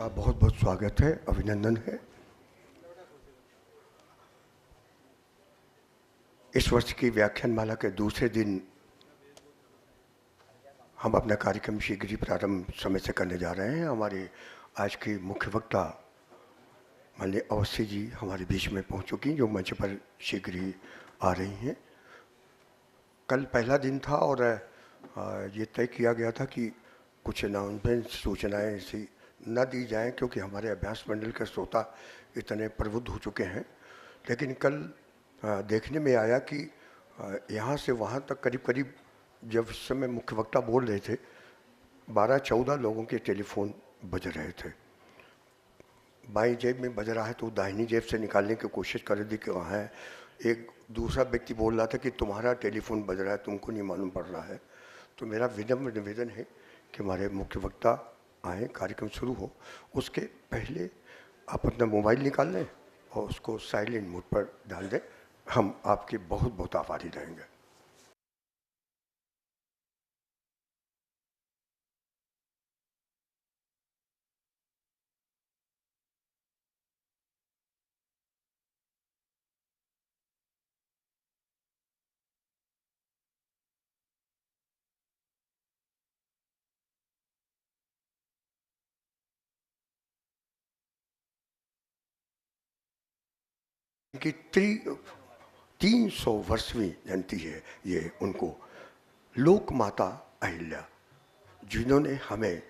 का बहुत बहुत स्वागत है, अभिनंदन है। इस वर्ष की व्याख्यानमाला के दूसरे दिन हम अपना कार्यक्रम शीघ्र ही प्रारंभ समय से करने जा रहे हैं। हमारे आज की मुख्य वक्ता माननीय अवस्थी जी हमारे बीच में पहुंच चुकी, जो मंच पर शीघ्र ही आ रही हैं। कल पहला दिन था और ये तय किया गया था कि कुछ अनाउंसमेंट सूचनाएं ऐसी न दी जाएं, क्योंकि हमारे अभ्यास मंडल के श्रोता इतने प्रबुद्ध हो चुके हैं। लेकिन कल देखने में आया कि यहाँ से वहाँ तक करीब करीब जब इस समय मुख्य वक्ता बोल रहे थे 12-14 लोगों के टेलीफोन बज रहे थे। बाईं जेब में बज रहा है तो दाहिनी जेब से निकालने की कोशिश कर रही थी कि वहाँ है। एक दूसरा व्यक्ति बोल रहा था कि तुम्हारा टेलीफोन बज रहा है, तुमको नहीं मालूम पड़ रहा है। तो मेरा विनम्र निवेदन है कि हमारे मुख्य वक्ता आए, कार्यक्रम शुरू हो उसके पहले आप अपना मोबाइल निकाल लें और उसको साइलेंट मोड पर डाल दें। हम आपके बहुत बहुत आभारी रहेंगे। कि 300 वर्षवीं जयंती है ये उनको, लोक माता अहिल्या, जिन्होंने हमें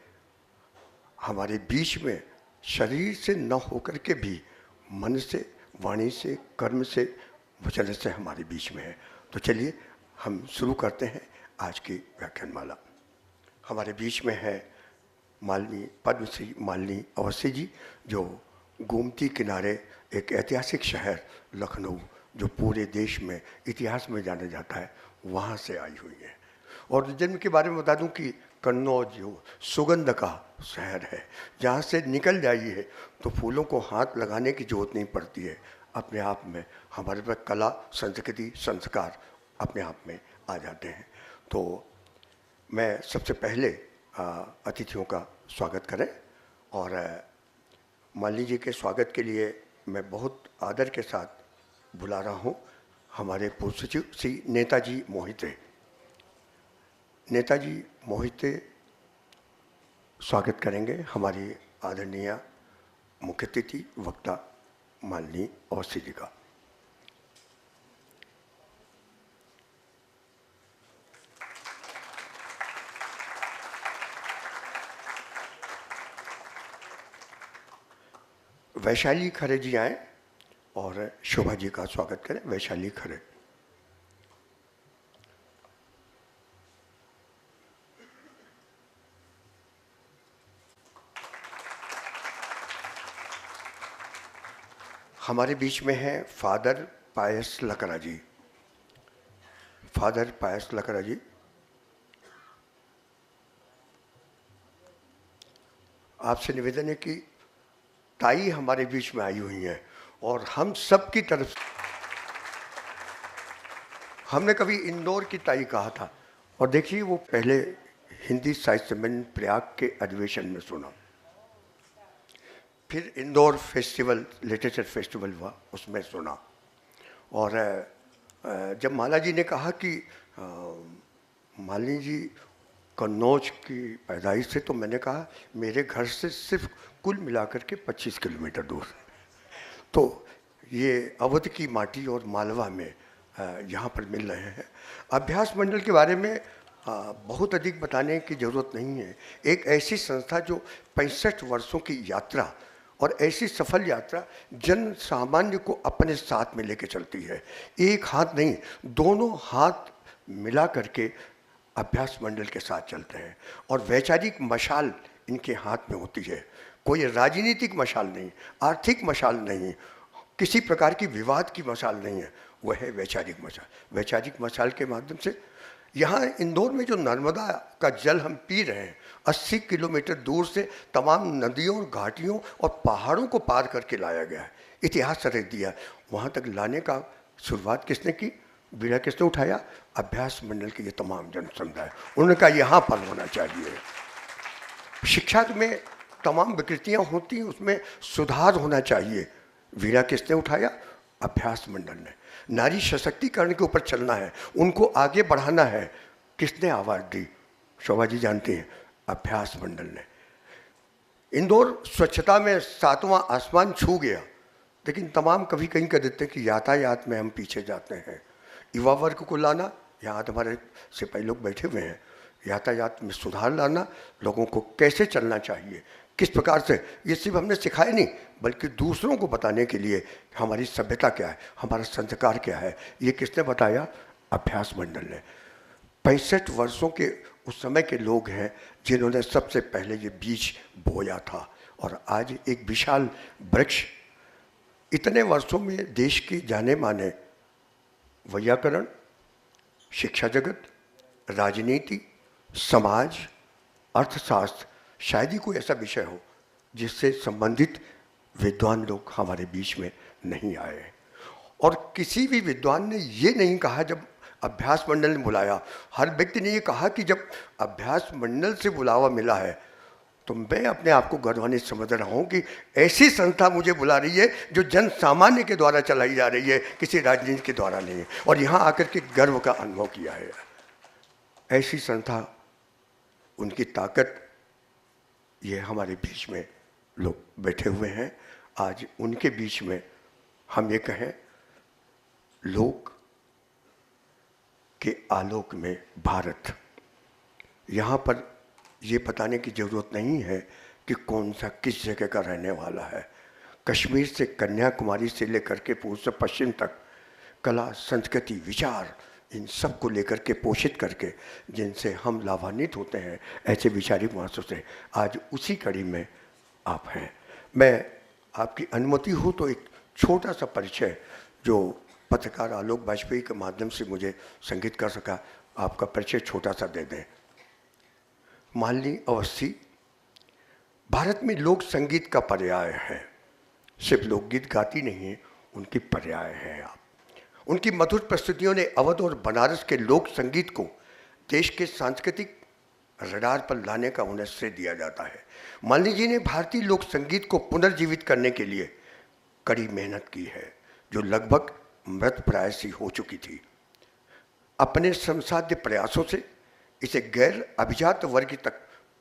हमारे बीच में शरीर से न होकर के भी मन से, वाणी से, कर्म से, वचन से हमारे बीच में है। तो चलिए हम शुरू करते हैं आज की व्याख्यानमाला। हमारे बीच में है मालिनी, पद्मश्री मालिनी अवस्थी जी, जो गोमती किनारे एक ऐतिहासिक शहर लखनऊ, जो पूरे देश में इतिहास में जाना जाता है, वहाँ से आई हुई हैं। और जन्म के बारे में बता दूं कि कन्नौज जो सुगंध का शहर है, जहाँ से निकल जाइए तो फूलों को हाथ लगाने की जरूरत नहीं पड़ती है। अपने आप में हमारे पास कला, संस्कृति, संस्कार अपने आप में आ जाते हैं। तो मैं सबसे पहले अतिथियों का स्वागत करें, और मालिनी जी के स्वागत के लिए मैं बहुत आदर के साथ बुला रहा हूँ हमारे पूर्व सचिव श्री नेताजी मोहिते। नेताजी मोहिते स्वागत करेंगे हमारी आदरणीय मुख्य अतिथि वक्ता माननीय अवस्थी जी का। वैशाली खरे जी आए और शोभा जी का स्वागत करें। वैशाली खरे। हमारे बीच में है फादर पायस लकड़ा जी। फादर पायस लकड़ा जी, आपसे निवेदन है कि ताई हमारे बीच में आई हुई है और हम सब की तरफ, हमने कभी इंदौर की ताई कहा था, और देखिए वो पहले हिंदी साहित्य सम्मेलन प्रयाग के अधिवेशन में सुना, फिर इंदौर फेस्टिवल, लिटरेचर फेस्टिवल हुआ, उसमें सुना। और जब माला जी ने कहा कि मालिनी जी कन्नौज की पैदाइश से, तो मैंने कहा मेरे घर से सिर्फ कुल मिलाकर के 25 किलोमीटर दूर। तो ये अवध की माटी और मालवा में यहाँ पर मिल रहे हैं। अभ्यास मंडल के बारे में बहुत अधिक बताने की ज़रूरत नहीं है। एक ऐसी संस्था जो 65 वर्षों की यात्रा, और ऐसी सफल यात्रा जन सामान्य को अपने साथ में लेके चलती है। एक हाथ नहीं, दोनों हाथ मिला करके अभ्यास मंडल के साथ चलते हैं। और वैचारिक मशाल इनके हाथ में होती है। कोई राजनीतिक मशाल नहीं, आर्थिक मशाल नहीं, किसी प्रकार की विवाद की मशाल नहीं है, वह है वैचारिक मशाल। वैचारिक मशाल के माध्यम से यहाँ इंदौर में जो नर्मदा का जल हम पी रहे हैं, 80 किलोमीटर दूर से तमाम नदियों, घाटियों और पहाड़ों को पार करके लाया गया है। इतिहास रख दिया। वहाँ तक लाने का शुरुआत किसने की, बीड़ा किसने उठाया? अभ्यास मंडल के ये तमाम जन समुदाय, उन्होंने कहा यहाँ पर होना चाहिए। शिक्षा में तमाम विकृतियां होती हैं, उसमें सुधार होना चाहिए। वीणा किसने उठाया? अभ्यास मंडल ने। नारी सशक्तिकरण के ऊपर चलना है, उनको आगे बढ़ाना है। किसने आवाज़ दी? शोभा जी जानती हैं, अभ्यास मंडल ने। इंदौर स्वच्छता में 7वां आसमान छू गया, लेकिन तमाम कभी कहीं कह देते हैं कि यातायात में हम पीछे जाते हैं। युवा वर्ग को लाना, यहाँ हमारे सिपाही लोग बैठे हुए हैं, यातायात में सुधार लाना, लोगों को कैसे चलना चाहिए, किस प्रकार से, ये सिर्फ हमने सिखाया नहीं, बल्कि दूसरों को बताने के लिए हमारी सभ्यता क्या है, हमारा संस्कार क्या है, ये किसने बताया? अभ्यास मंडल ने। 65 वर्षों के उस समय के लोग हैं जिन्होंने सबसे पहले ये बीज बोया था, और आज एक विशाल वृक्ष इतने वर्षों में देश के जाने माने वैयाकरण, शिक्षा जगत, राजनीति, समाज, अर्थशास्त्र, शायद ही कोई ऐसा विषय हो जिससे संबंधित विद्वान लोग हमारे बीच में नहीं आए। और किसी भी विद्वान ने ये नहीं कहा जब अभ्यास मंडल ने बुलाया, हर व्यक्ति ने ये कहा कि जब अभ्यास मंडल से बुलावा मिला है तो मैं अपने आप को गौरवान्वित समझ रहा हूँ कि ऐसी संस्था मुझे बुला रही है जो जन सामान्य के द्वारा चलाई जा रही है, किसी राजनीति के द्वारा नहीं है, और यहाँ आकर के गर्व का अनुभव किया है। ऐसी संस्था, उनकी ताकत, ये हमारे बीच में लोग बैठे हुए हैं। आज उनके बीच में हम ये कहें, लोक के आलोक में भारत, यहाँ पर ये बताने की ज़रूरत नहीं है कि कौन सा किस जगह का रहने वाला है। कश्मीर से कन्याकुमारी से लेकर के पूर्व से पश्चिम तक कला, संस्कृति, विचार, इन सब को लेकर के पोषित करके जिनसे हम लाभान्वित होते हैं, ऐसे विचारी मानसों से आज उसी कड़ी में आप हैं। मैं आपकी अनुमति हो तो एक छोटा सा परिचय जो पत्रकार आलोक वाजपेयी के माध्यम से मुझे संगीत कर सका, आपका परिचय छोटा सा दे दें। मालिनी अवस्थी भारत में लोक संगीत का पर्याय है। सिर्फ लोकगीत गाती नहीं है, उनकी पर्याय है आप। उनकी मधुर प्रस्तुतियों ने अवध और बनारस के लोक संगीत को देश के सांस्कृतिक रडार पर लाने का उन्हें श्रेय दिया जाता है। मालिनी जी ने भारतीय लोक संगीत को पुनर्जीवित करने के लिए कड़ी मेहनत की है, जो लगभग मृतप्राय सी हो चुकी थी। अपने श्रमसाध्य प्रयासों से इसे गैर अभिजात वर्ग तक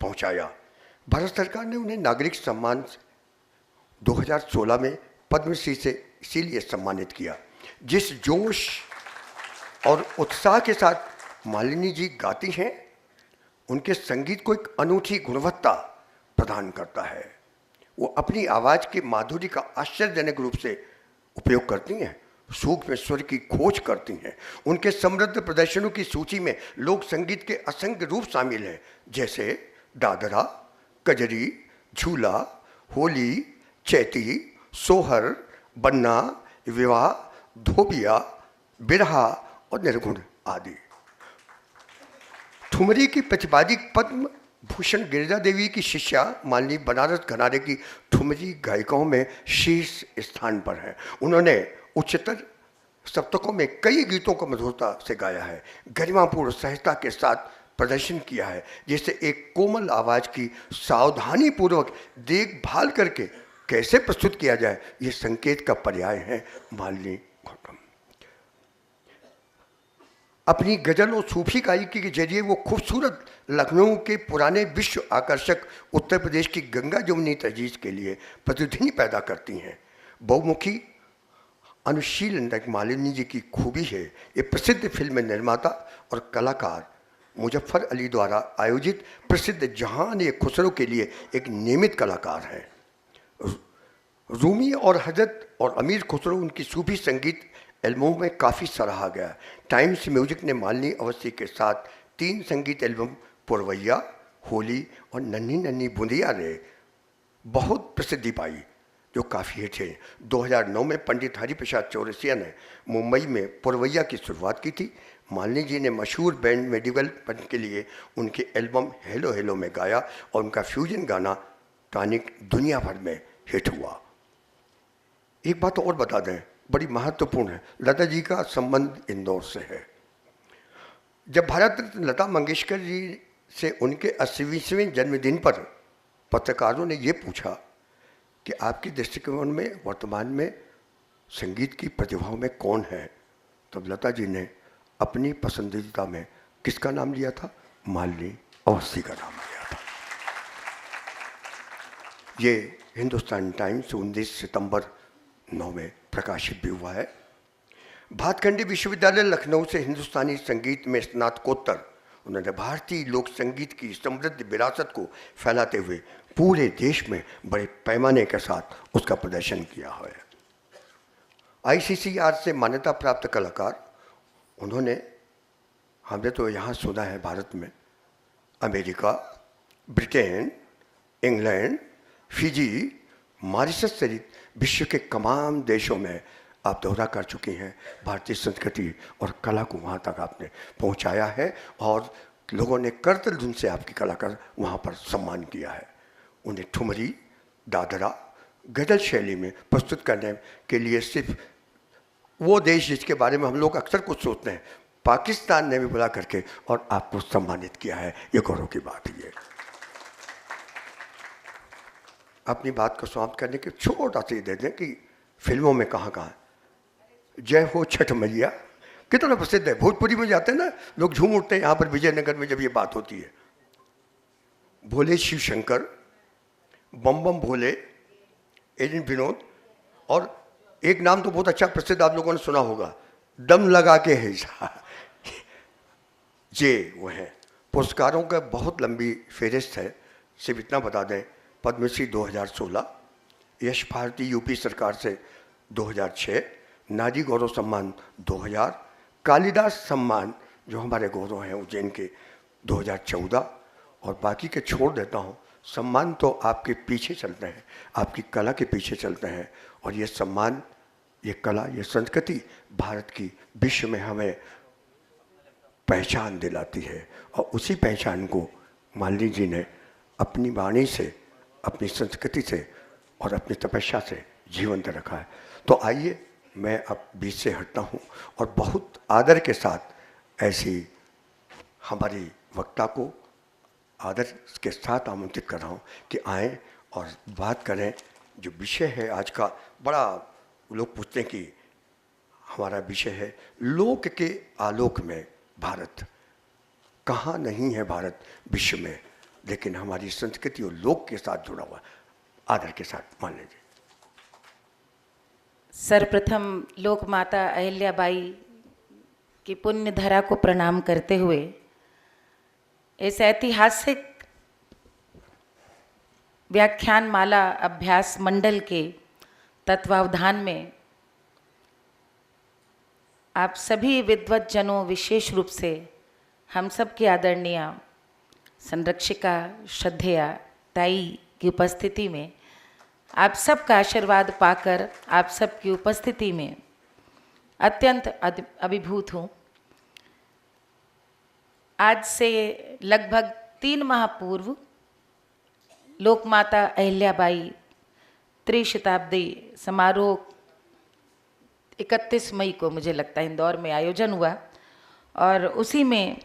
पहुंचाया। भारत सरकार ने उन्हें नागरिक सम्मान 2016 में पद्मश्री से इसीलिए सम्मानित किया। जिस जोश और उत्साह के साथ मालिनी जी गाती हैं, उनके संगीत को एक अनूठी गुणवत्ता प्रदान करता है। वो अपनी आवाज़ के माधुर्य का आश्चर्यजनक रूप से उपयोग करती हैं, सूक्ष्म स्वर की खोज करती हैं। उनके समृद्ध प्रदर्शनों की सूची में लोक संगीत के असंख्य रूप शामिल हैं, जैसे दादरा, कजरी, झूला, होली, चैती, सोहर, बन्ना, विवाह, धोबिया, बिरहा और निर्गुण आदि। ठुमरी की प्रतिपादिक पद्म भूषण गिरिजा देवी की शिष्या मालिनी बनारस घराने की ठुमरी गायिकाओं में शीर्ष स्थान पर है। उन्होंने उच्चतर सप्तकों में कई गीतों को मधुरता से गाया है, गरिमापूर्ण सहजता के साथ प्रदर्शन किया है, जिससे एक कोमल आवाज़ की सावधानी पूर्वक देखभाल करके कैसे प्रस्तुत किया जाए, ये संकेत का पर्याय है मालिनी गौतम। अपनी गजल और सूफी गायकी के जरिए वो खूबसूरत लखनऊ के पुराने विश्व आकर्षक उत्तर प्रदेश की गंगा जमुनी तहजीब के लिए प्रतिध्वनि पैदा करती हैं। बहुमुखी अनुशीलन मालिनी जी की खूबी है। ये प्रसिद्ध फिल्म निर्माता और कलाकार मुजफ्फर अली द्वारा आयोजित प्रसिद्ध जहान-ए खुसरो के लिए एक नियमित कलाकार हैं। रूमी और हजरत और अमीर खुसरो उनकी सूफी संगीत एल्बम में काफ़ी सराहा गया। टाइम्स म्यूजिक ने मालिनी अवस्थी के साथ 3 संगीत एल्बम पुरवैया, होली और नन्ही नन्ही बूंदिया ने बहुत प्रसिद्धि पाई, जो काफ़ी हिट है। 2009 में पंडित हरिप्रसाद चौरसिया ने मुंबई में पुरवैया की शुरुआत की थी। मालिनी जी ने मशहूर बैंड मेडिवल पंड के लिए उनके एल्बम हेलो हेलो में गाया और उनका फ्यूजन गाना टॉनिक दुनिया भर में हिट हुआ। एक बात और बता दें, बड़ी महत्वपूर्ण है, लता जी का संबंध इंदौर से है। जब भारत रत्न लता मंगेशकर जी से उनके 80वें जन्मदिन पर पत्रकारों ने ये पूछा कि आपके दृष्टिकोण में वर्तमान में संगीत की प्रतिभाओं में कौन है, तब लता जी ने अपनी पसंदीदा में किसका नाम लिया था? मालिनी अवस्थी का नाम लिया था। ये हिंदुस्तान टाइम्स 19 सितंबर 9 में प्रकाशित भी हुआ है। भातखंडी विश्वविद्यालय लखनऊ से हिंदुस्तानी संगीत में स्नातकोत्तर उन्होंने भारतीय लोक संगीत की समृद्ध विरासत को फैलाते हुए पूरे देश में बड़े पैमाने के साथ उसका प्रदर्शन किया है। ICCR से मान्यता प्राप्त कलाकार उन्होंने, हमने तो यहाँ सुना है भारत में, America, Britain, England, Fiji, Mauritius सहित विश्व के तमाम देशों में आप दौरा कर चुकी हैं। भारतीय संस्कृति और कला को वहाँ तक आपने पहुँचाया है और लोगों ने करतल धुन से आपकी कला का वहाँ पर सम्मान किया है। उन्हें ठुमरी, दादरा, गजल शैली में प्रस्तुत करने के लिए सिर्फ वो देश जिसके बारे में हम लोग अक्सर कुछ सोचते हैं, पाकिस्तान ने भी बुला करके और आपको सम्मानित किया है। ये गौरव की बात है। अपनी बात को समाप्त करने के छोटा सा दे दें कि फिल्मों में कहाँ कहाँ जय हो छठ मैया कितना प्रसिद्ध है। भोजपुरी में जाते हैं ना लोग, झूम उठते हैं। यहाँ पर विजयनगर में जब ये बात होती है, भोले शिव शंकर, बम बम भोले, एजेंट विनोद, और एक नाम तो बहुत अच्छा प्रसिद्ध आप लोगों ने सुना होगा, दम लगा के है ये वो है। पुरस्कारों का बहुत लंबी फेहरिस्त है, सिर्फ इतना बता दें, पद्मश्री 2016, यश भारती यूपी सरकार से 2006, नारी गौरव सम्मान 2000, कालिदास सम्मान जो हमारे गौरव हैं उज्जैन के 2014, और बाकी के छोड़ देता हूँ। सम्मान तो आपके पीछे चलते हैं, आपकी कला के पीछे चलते हैं, और ये सम्मान, ये कला, ये संस्कृति भारत की विश्व में हमें पहचान दिलाती है। और उसी पहचान को मालिनी जी ने अपनी वाणी से, अपनी संस्कृति से और अपनी तपस्या से जीवंत रखा है। तो आइए मैं अब बीच से हटता हूँ और बहुत आदर के साथ ऐसी हमारी वक्ता को आदर के साथ आमंत्रित कर रहा हूँ कि आएँ और बात करें। जो विषय है आज का, बड़ा लोग पूछते हैं कि हमारा विषय है लोक के आलोक में भारत। कहाँ नहीं है भारत विश्व में, लेकिन हमारी संस्कृति और लोक के साथ जुड़ा हुआ। आदर के साथ मान लीजिए। सर्वप्रथम लोक माता अहिल्याबाई की पुण्य धरा को प्रणाम करते हुए इस ऐतिहासिक व्याख्यान माला अभ्यास मंडल के तत्वावधान में आप सभी विद्वत जनों, विशेष रूप से हम सब की आदरणीय संरक्षिका श्रद्धेया ताई की उपस्थिति में, आप सब का आशीर्वाद पाकर आप सब की उपस्थिति में अत्यंत अभिभूत हूँ। आज से लगभग 3 माह पूर्व लोकमाता अहिल्याबाई त्रिशताब्दी समारोह 31 मई को मुझे लगता है इंदौर में आयोजन हुआ, और उसी में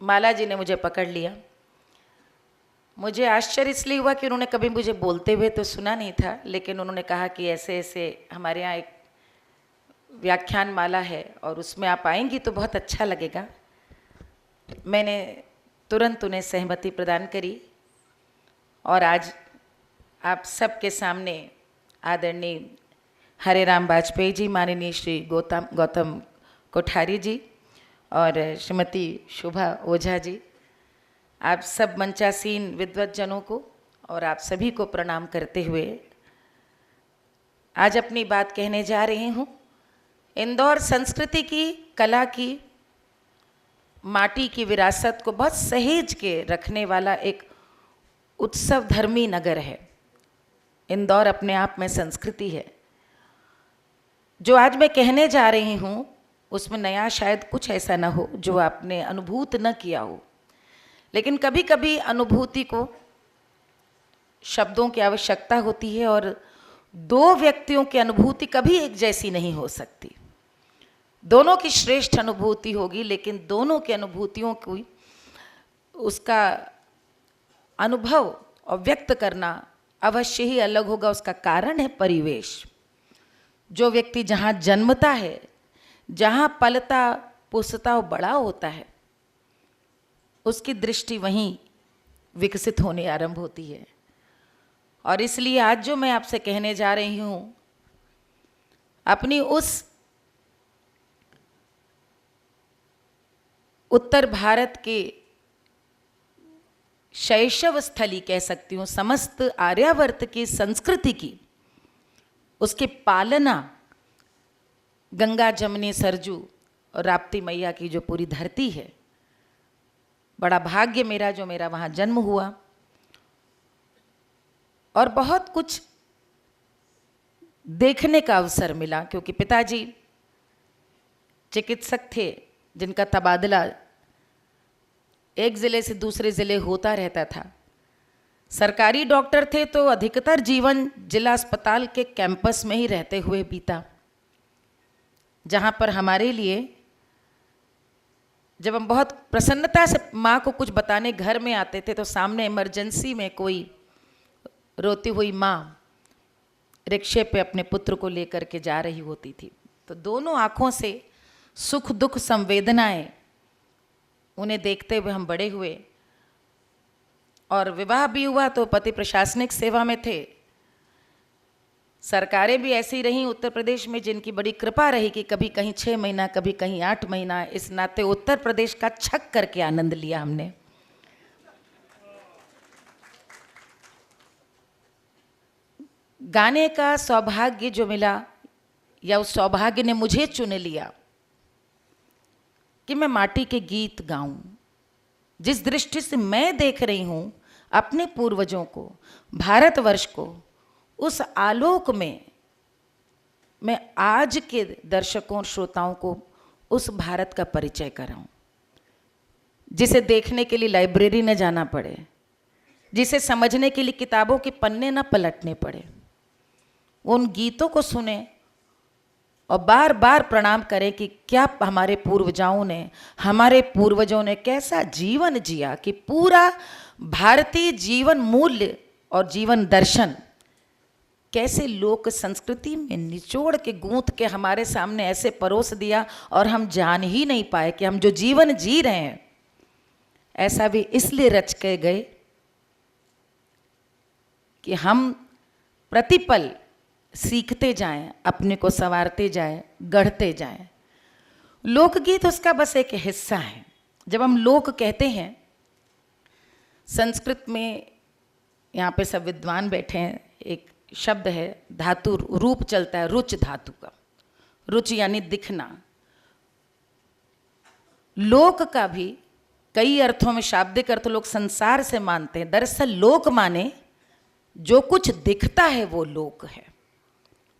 माला जी ने मुझे पकड़ लिया। मुझे आश्चर्य इसलिए हुआ कि उन्होंने कभी मुझे बोलते हुए तो सुना नहीं था, लेकिन उन्होंने कहा कि ऐसे ऐसे हमारे यहाँ एक व्याख्यान माला है और उसमें आप आएंगी तो बहुत अच्छा लगेगा। मैंने तुरंत उन्हें सहमति प्रदान करी और आज आप सबके सामने आदरणीय हरे राम वाजपेयी जी, माननीय श्री गौतम कोठारी जी और श्रीमती शोभा ओझा जी, आप सब मंचासीन विद्वत जनों को और आप सभी को प्रणाम करते हुए आज अपनी बात कहने जा रही हूँ। इंदौर संस्कृति की, कला की, माटी की विरासत को बहुत सहेज के रखने वाला एक उत्सव धर्मी नगर है। इंदौर अपने आप में संस्कृति है। जो आज मैं कहने जा रही हूँ उसमें नया शायद कुछ ऐसा ना हो जो आपने अनुभूत न किया हो, लेकिन कभी कभी अनुभूति को शब्दों की आवश्यकता होती है और 2 व्यक्तियों की अनुभूति कभी एक जैसी नहीं हो सकती। दोनों की श्रेष्ठ अनुभूति होगी, लेकिन दोनों की अनुभूतियों की उसका अनुभव और व्यक्त करना अवश्य ही अलग होगा। उसका कारण है परिवेश। जो व्यक्ति जहाँ जन्मता है, जहाँ पलता पुसता और बड़ा होता है, उसकी दृष्टि वहीं विकसित होने आरंभ होती है। और इसलिए आज जो मैं आपसे कहने जा रही हूँ, अपनी उस उत्तर भारत के शैशव स्थली कह सकती हूँ, समस्त आर्यावर्त की संस्कृति की, उसकी पालना गंगा जमुनी सरजू और राप्ती मैया की जो पूरी धरती है, बड़ा भाग्य मेरा जो मेरा वहाँ जन्म हुआ। और बहुत कुछ देखने का अवसर मिला, क्योंकि पिताजी चिकित्सक थे जिनका तबादला एक ज़िले से दूसरे ज़िले होता रहता था। सरकारी डॉक्टर थे तो अधिकतर जीवन जिला अस्पताल के कैंपस में ही रहते हुए बीता, जहाँ पर हमारे लिए जब हम बहुत प्रसन्नता से माँ को कुछ बताने घर में आते थे तो सामने इमरजेंसी में कोई रोती हुई माँ रिक्शे पे अपने पुत्र को लेकर के जा रही होती थी, तो दोनों आँखों से सुख दुख संवेदनाएं उन्हें देखते हुए हम बड़े हुए। और विवाह भी हुआ तो पति प्रशासनिक सेवा में थे। सरकारें भी ऐसी रहीं उत्तर प्रदेश में जिनकी बड़ी कृपा रही कि कभी कहीं 6 महीना, कभी कहीं 8 महीना। इस नाते उत्तर प्रदेश का छक करके आनंद लिया हमने। गाने का सौभाग्य जो मिला, या उस सौभाग्य ने मुझे चुन लिया कि मैं माटी के गीत गाऊं। जिस दृष्टि से मैं देख रही हूं अपने पूर्वजों को, भारतवर्ष को, उस आलोक में मैं आज के दर्शकों और श्रोताओं को उस भारत का परिचय कराऊं, जिसे देखने के लिए लाइब्रेरी न जाना पड़े, जिसे समझने के लिए किताबों के पन्ने न पलटने पड़े। उन गीतों को सुने और बार बार प्रणाम करें कि क्या हमारे पूर्वजों ने कैसा जीवन जिया, कि पूरा भारतीय जीवन मूल्य और जीवन दर्शन कैसे लोक संस्कृति में निचोड़ के गूंथ के हमारे सामने ऐसे परोस दिया, और हम जान ही नहीं पाए कि हम जो जीवन जी रहे हैं ऐसा भी इसलिए रच के गए कि हम प्रतिपल सीखते जाएं, अपने को संवारते जाएं, गढ़ते जाएं। लोकगीत उसका बस एक हिस्सा है। जब हम लोक कहते हैं, संस्कृत में, यहाँ पे सब विद्वान बैठे हैं, एक शब्द है धातु रूप चलता है, रुच धातु का। रुच यानी दिखना। लोक का भी कई अर्थों में शाब्दिक अर्थ लोग संसार से मानते हैं। दरअसल लोक माने जो कुछ दिखता है वो लोक है,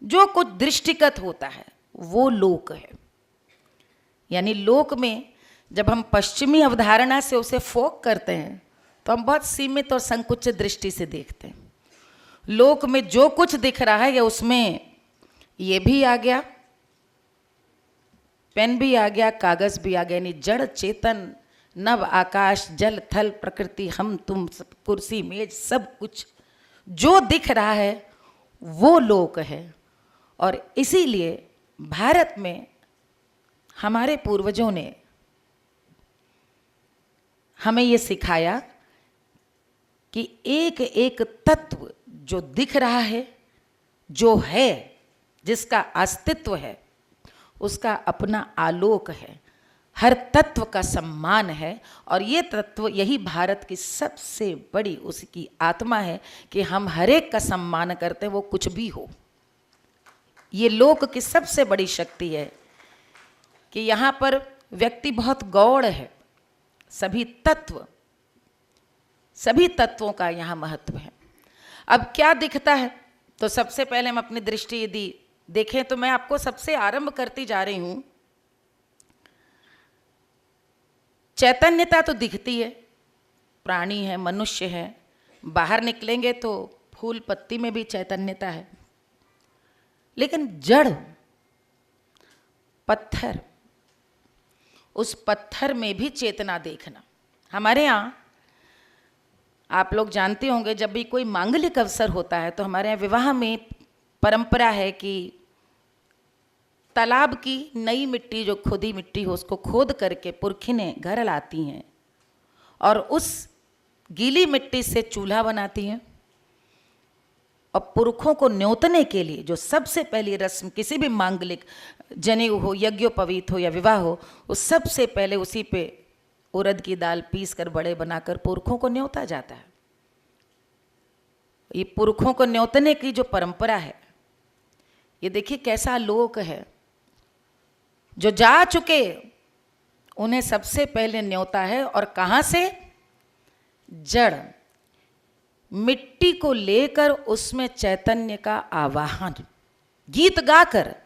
जो कुछ दृष्टिगत होता है वो लोक है। यानी लोक में जब हम पश्चिमी अवधारणा से उसे फोक करते हैं तो हम बहुत सीमित और संकुचित दृष्टि से देखते हैं। लोक में जो कुछ दिख रहा है, या उसमें ये भी आ गया, पेन भी आ गया, कागज भी आ गया, यानी जड़ चेतन, नव आकाश, जल थल प्रकृति, हम तुम, कुर्सी मेज, सब कुछ जो दिख रहा है वो लोक है। और इसीलिए भारत में हमारे पूर्वजों ने हमें ये सिखाया कि एक एक तत्व जो दिख रहा है, जो है, जिसका अस्तित्व है, उसका अपना आलोक है। हर तत्व का सम्मान है, और ये तत्व, यही भारत की सबसे बड़ी उसकी आत्मा है कि हम हर एक का सम्मान करते हैं, वो कुछ भी हो। ये लोक की सबसे बड़ी शक्ति है कि यहाँ पर व्यक्ति बहुत गौड़ है। सभी तत्वों का यहाँ महत्व है। अब क्या दिखता है, तो सबसे पहले हम अपनी दृष्टि यदि देखें तो मैं आपको सबसे आरंभ करती जा रही हूँ। चैतन्यता तो दिखती है, प्राणी है, मनुष्य है, बाहर निकलेंगे तो फूल पत्ती में भी चैतन्यता है। लेकिन जड़, पत्थर, उस पत्थर में भी चेतना देखना। हमारे यहाँ आप लोग जानते होंगे जब भी कोई मांगलिक अवसर होता है तो हमारे यहाँ विवाह में परंपरा है कि तालाब की नई मिट्टी, जो खुदी मिट्टी हो, उसको खोद करके पुरखिनें घर लाती हैं और उस गीली मिट्टी से चूल्हा बनाती हैं। और पुरखों को न्योतने के लिए जो सबसे पहली रस्म किसी भी मांगलिक जनेऊ हो, यज्ञोपवीत हो या विवाह हो, उस सबसे पहले उसी पे उड़द की दाल पीस कर बड़े बनाकर पुरखों को न्योता जाता है। ये पुरखों को न्योतने की जो परंपरा है, ये देखिए कैसा लोक है। जो जा चुके उन्हें सबसे पहले न्योता है, और कहाँ से? जड़ मिट्टी को लेकर उसमें चैतन्य का आवाहन, गीत गाकर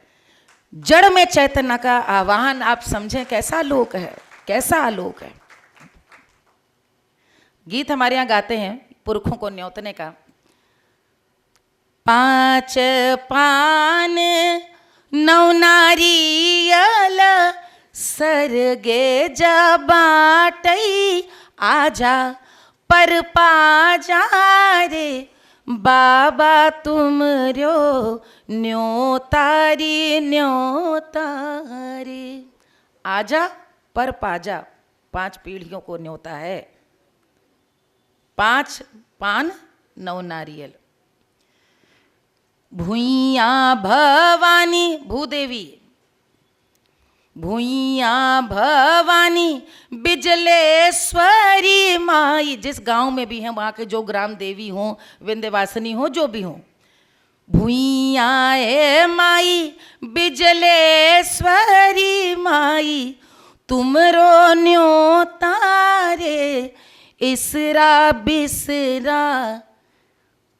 जड़ में चैतन्य का आवाहन। आप समझें कैसा लोक है, कैसा आलोक है। गीत हमारे यहाँ गाते हैं पुरखों को न्योतने का। 5 पान 9 नारियल सरगे जबाटई आजा पर पाजा रे बाबा तुम रो न्योतारी न्योतारी। आजा पर पाजा, 5 पीढ़ियों को न्योता है। 5 पान 9 नारियल। भूइया भवानी भूदेवी, भूइया भवानी बिजलेश्वरी माई। जिस गांव में भी हैं वहाँ के जो ग्राम देवी हों, विंध्यवासिनी हो, जो भी हों, भूइया ए माई बिजलेश्वरी माई तुमरो न्योता रे इसरा बिसरा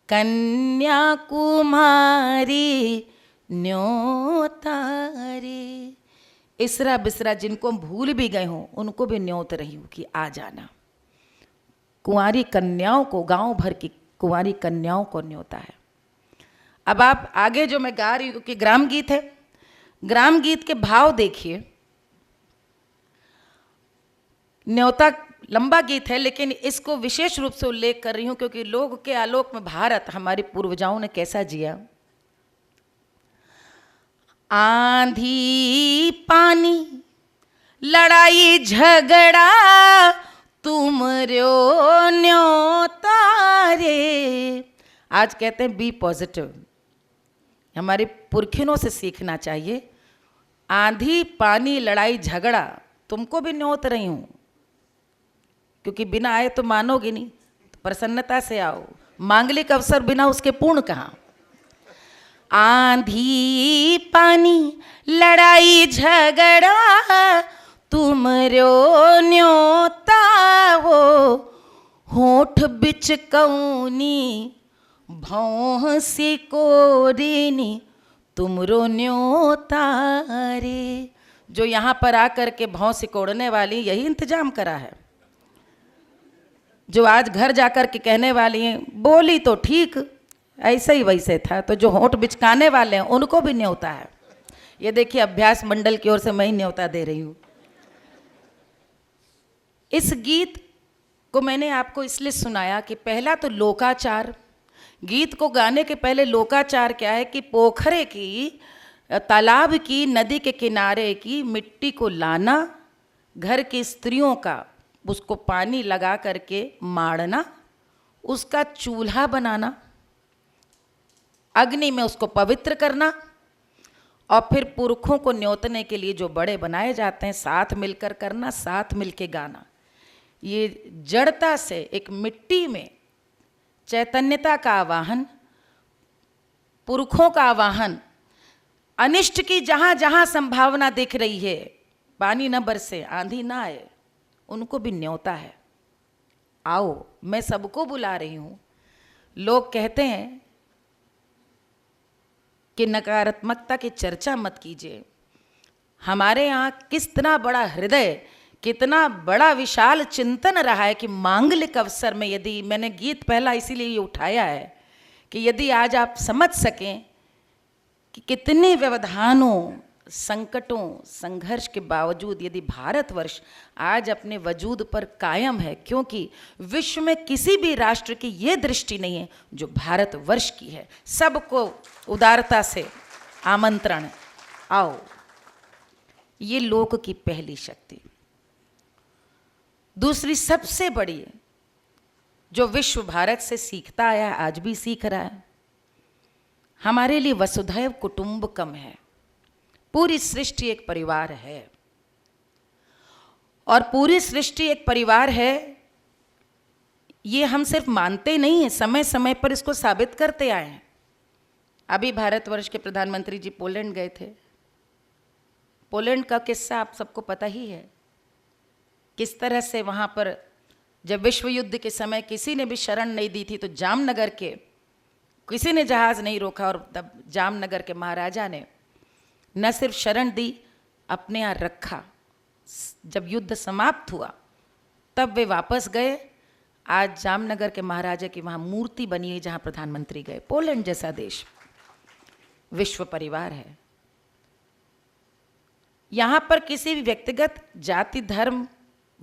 कन्याकुमारी न्योता रे। इसरा बिसरा जिनको भूल भी गए हों उनको भी न्योत रही हूँ कि आ जाना। कुंवारी कन्याओं को, गांव भर की कुंवारी कन्याओं को न्योता है। अब आप आगे जो मैं गा रही हूँ कि ग्राम गीत है, ग्राम गीत के भाव देखिए। न्योता लंबा गीत है, लेकिन इसको विशेष रूप से उल्लेख कर रही हूँ क्योंकि लोक के आलोक में भारत, हमारे पूर्वजाओं ने कैसा जिया। आंधी पानी लड़ाई झगड़ा तुम रो न्योता रे। आज कहते हैं बी पॉजिटिव, हमारे पुरखिनों से सीखना चाहिए। आंधी पानी लड़ाई झगड़ा तुमको भी न्योत रही हूं, क्योंकि बिना आए तो मानोगे नहीं, तो प्रसन्नता से आओ। मांगलिक अवसर बिना उसके पूर्ण कहाँ। आंधी पानी लड़ाई झगड़ा तुम रो न्योता हो, होठ बिच कौनी भौं सी कोरिनी तुम रो न्योता रे। जो यहाँ पर आकर के भौं सिकोड़ने वाली यही इंतजाम करा है। जो आज घर जाकर के कहने वाली हैं बोली तो ठीक ऐसे ही वैसे था, तो जो होंठ बिचकाने वाले हैं उनको भी न्योता है। ये देखिए अभ्यास मंडल की ओर से मैं ही न्योता दे रही हूँ। इस गीत को मैंने आपको इसलिए सुनाया कि पहला तो लोकाचार, गीत को गाने के पहले लोकाचार क्या है कि पोखरे की, तालाब की, नदी के किनारे की मिट्टी को लाना, घर की स्त्रियों का उसको पानी लगा करके माड़ना, उसका चूल्हा बनाना, अग्नि में उसको पवित्र करना, और फिर पुरखों को न्योतने के लिए जो बड़े बनाए जाते हैं साथ मिलकर करना, साथ मिलके गाना। ये जड़ता से एक मिट्टी में चैतन्यता का आवाहन, पुरखों का आवाहन। अनिष्ट की जहाँ जहाँ संभावना दिख रही है, पानी न बरसे, आंधी ना आए, उनको भी न्योता है। आओ, मैं सबको बुला रही हूँ। लोग कहते हैं कि नकारात्मकता की चर्चा मत कीजिए। हमारे यहाँ कितना बड़ा हृदय, कितना बड़ा विशाल चिंतन रहा है कि मांगलिक अवसर में, यदि मैंने गीत पहला इसीलिए ये उठाया है कि यदि आज आप समझ सकें कि कितने व्यवधानों, संकटों संघर्ष के बावजूद यदि भारतवर्ष आज अपने वजूद पर कायम है, क्योंकि विश्व में किसी भी राष्ट्र की ये दृष्टि नहीं है जो भारतवर्ष की है। सबको उदारता से आमंत्रण है, आओ। ये लोक की पहली शक्ति। दूसरी सबसे बड़ी जो विश्व भारत से सीखता आया, आज भी सीख रहा है, हमारे लिए वसुधैव कुटुंबकम है। पूरी सृष्टि एक परिवार है, और पूरी सृष्टि एक परिवार है ये हम सिर्फ मानते नहीं हैं, समय समय पर इसको साबित करते आए हैं। अभी भारतवर्ष के प्रधानमंत्री जी पोलैंड गए थे। पोलैंड का किस्सा आप सबको पता ही है, किस तरह से वहाँ पर जब विश्व युद्ध के समय किसी ने भी शरण नहीं दी थी तो जामनगर के किसी ने जहाज़ नहीं रोका, और तब जामनगर के महाराजा ने न सिर्फ शरण दी, अपने यहाँ रखा। जब युद्ध समाप्त हुआ तब वे वापस गए। आज जामनगर के महाराजा की वहाँ मूर्ति बनी है जहाँ प्रधानमंत्री गए। पोलैंड जैसा देश विश्व परिवार है। यहाँ पर किसी भी व्यक्तिगत जाति धर्म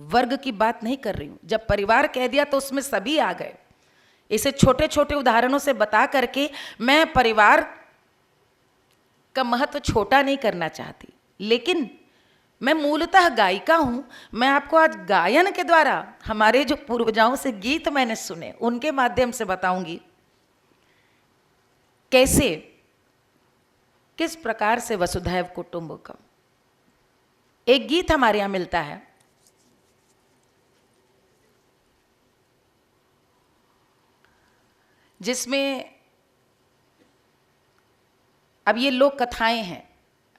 वर्ग की बात नहीं कर रही हूँ। जब परिवार कह दिया तो उसमें सभी आ गए। इसे छोटे छोटे उदाहरणों से बता करके मैं परिवार का महत्व छोटा नहीं करना चाहती, लेकिन मैं मूलतः गायिका हूँ। मैं आपको आज गायन के द्वारा हमारे जो पूर्वजों से गीत मैंने सुने उनके माध्यम से बताऊंगी कैसे किस प्रकार से वसुधैव कुटुंबकम। एक गीत हमारे यहाँ मिलता है, जिसमें अब ये लोक कथाएं हैं,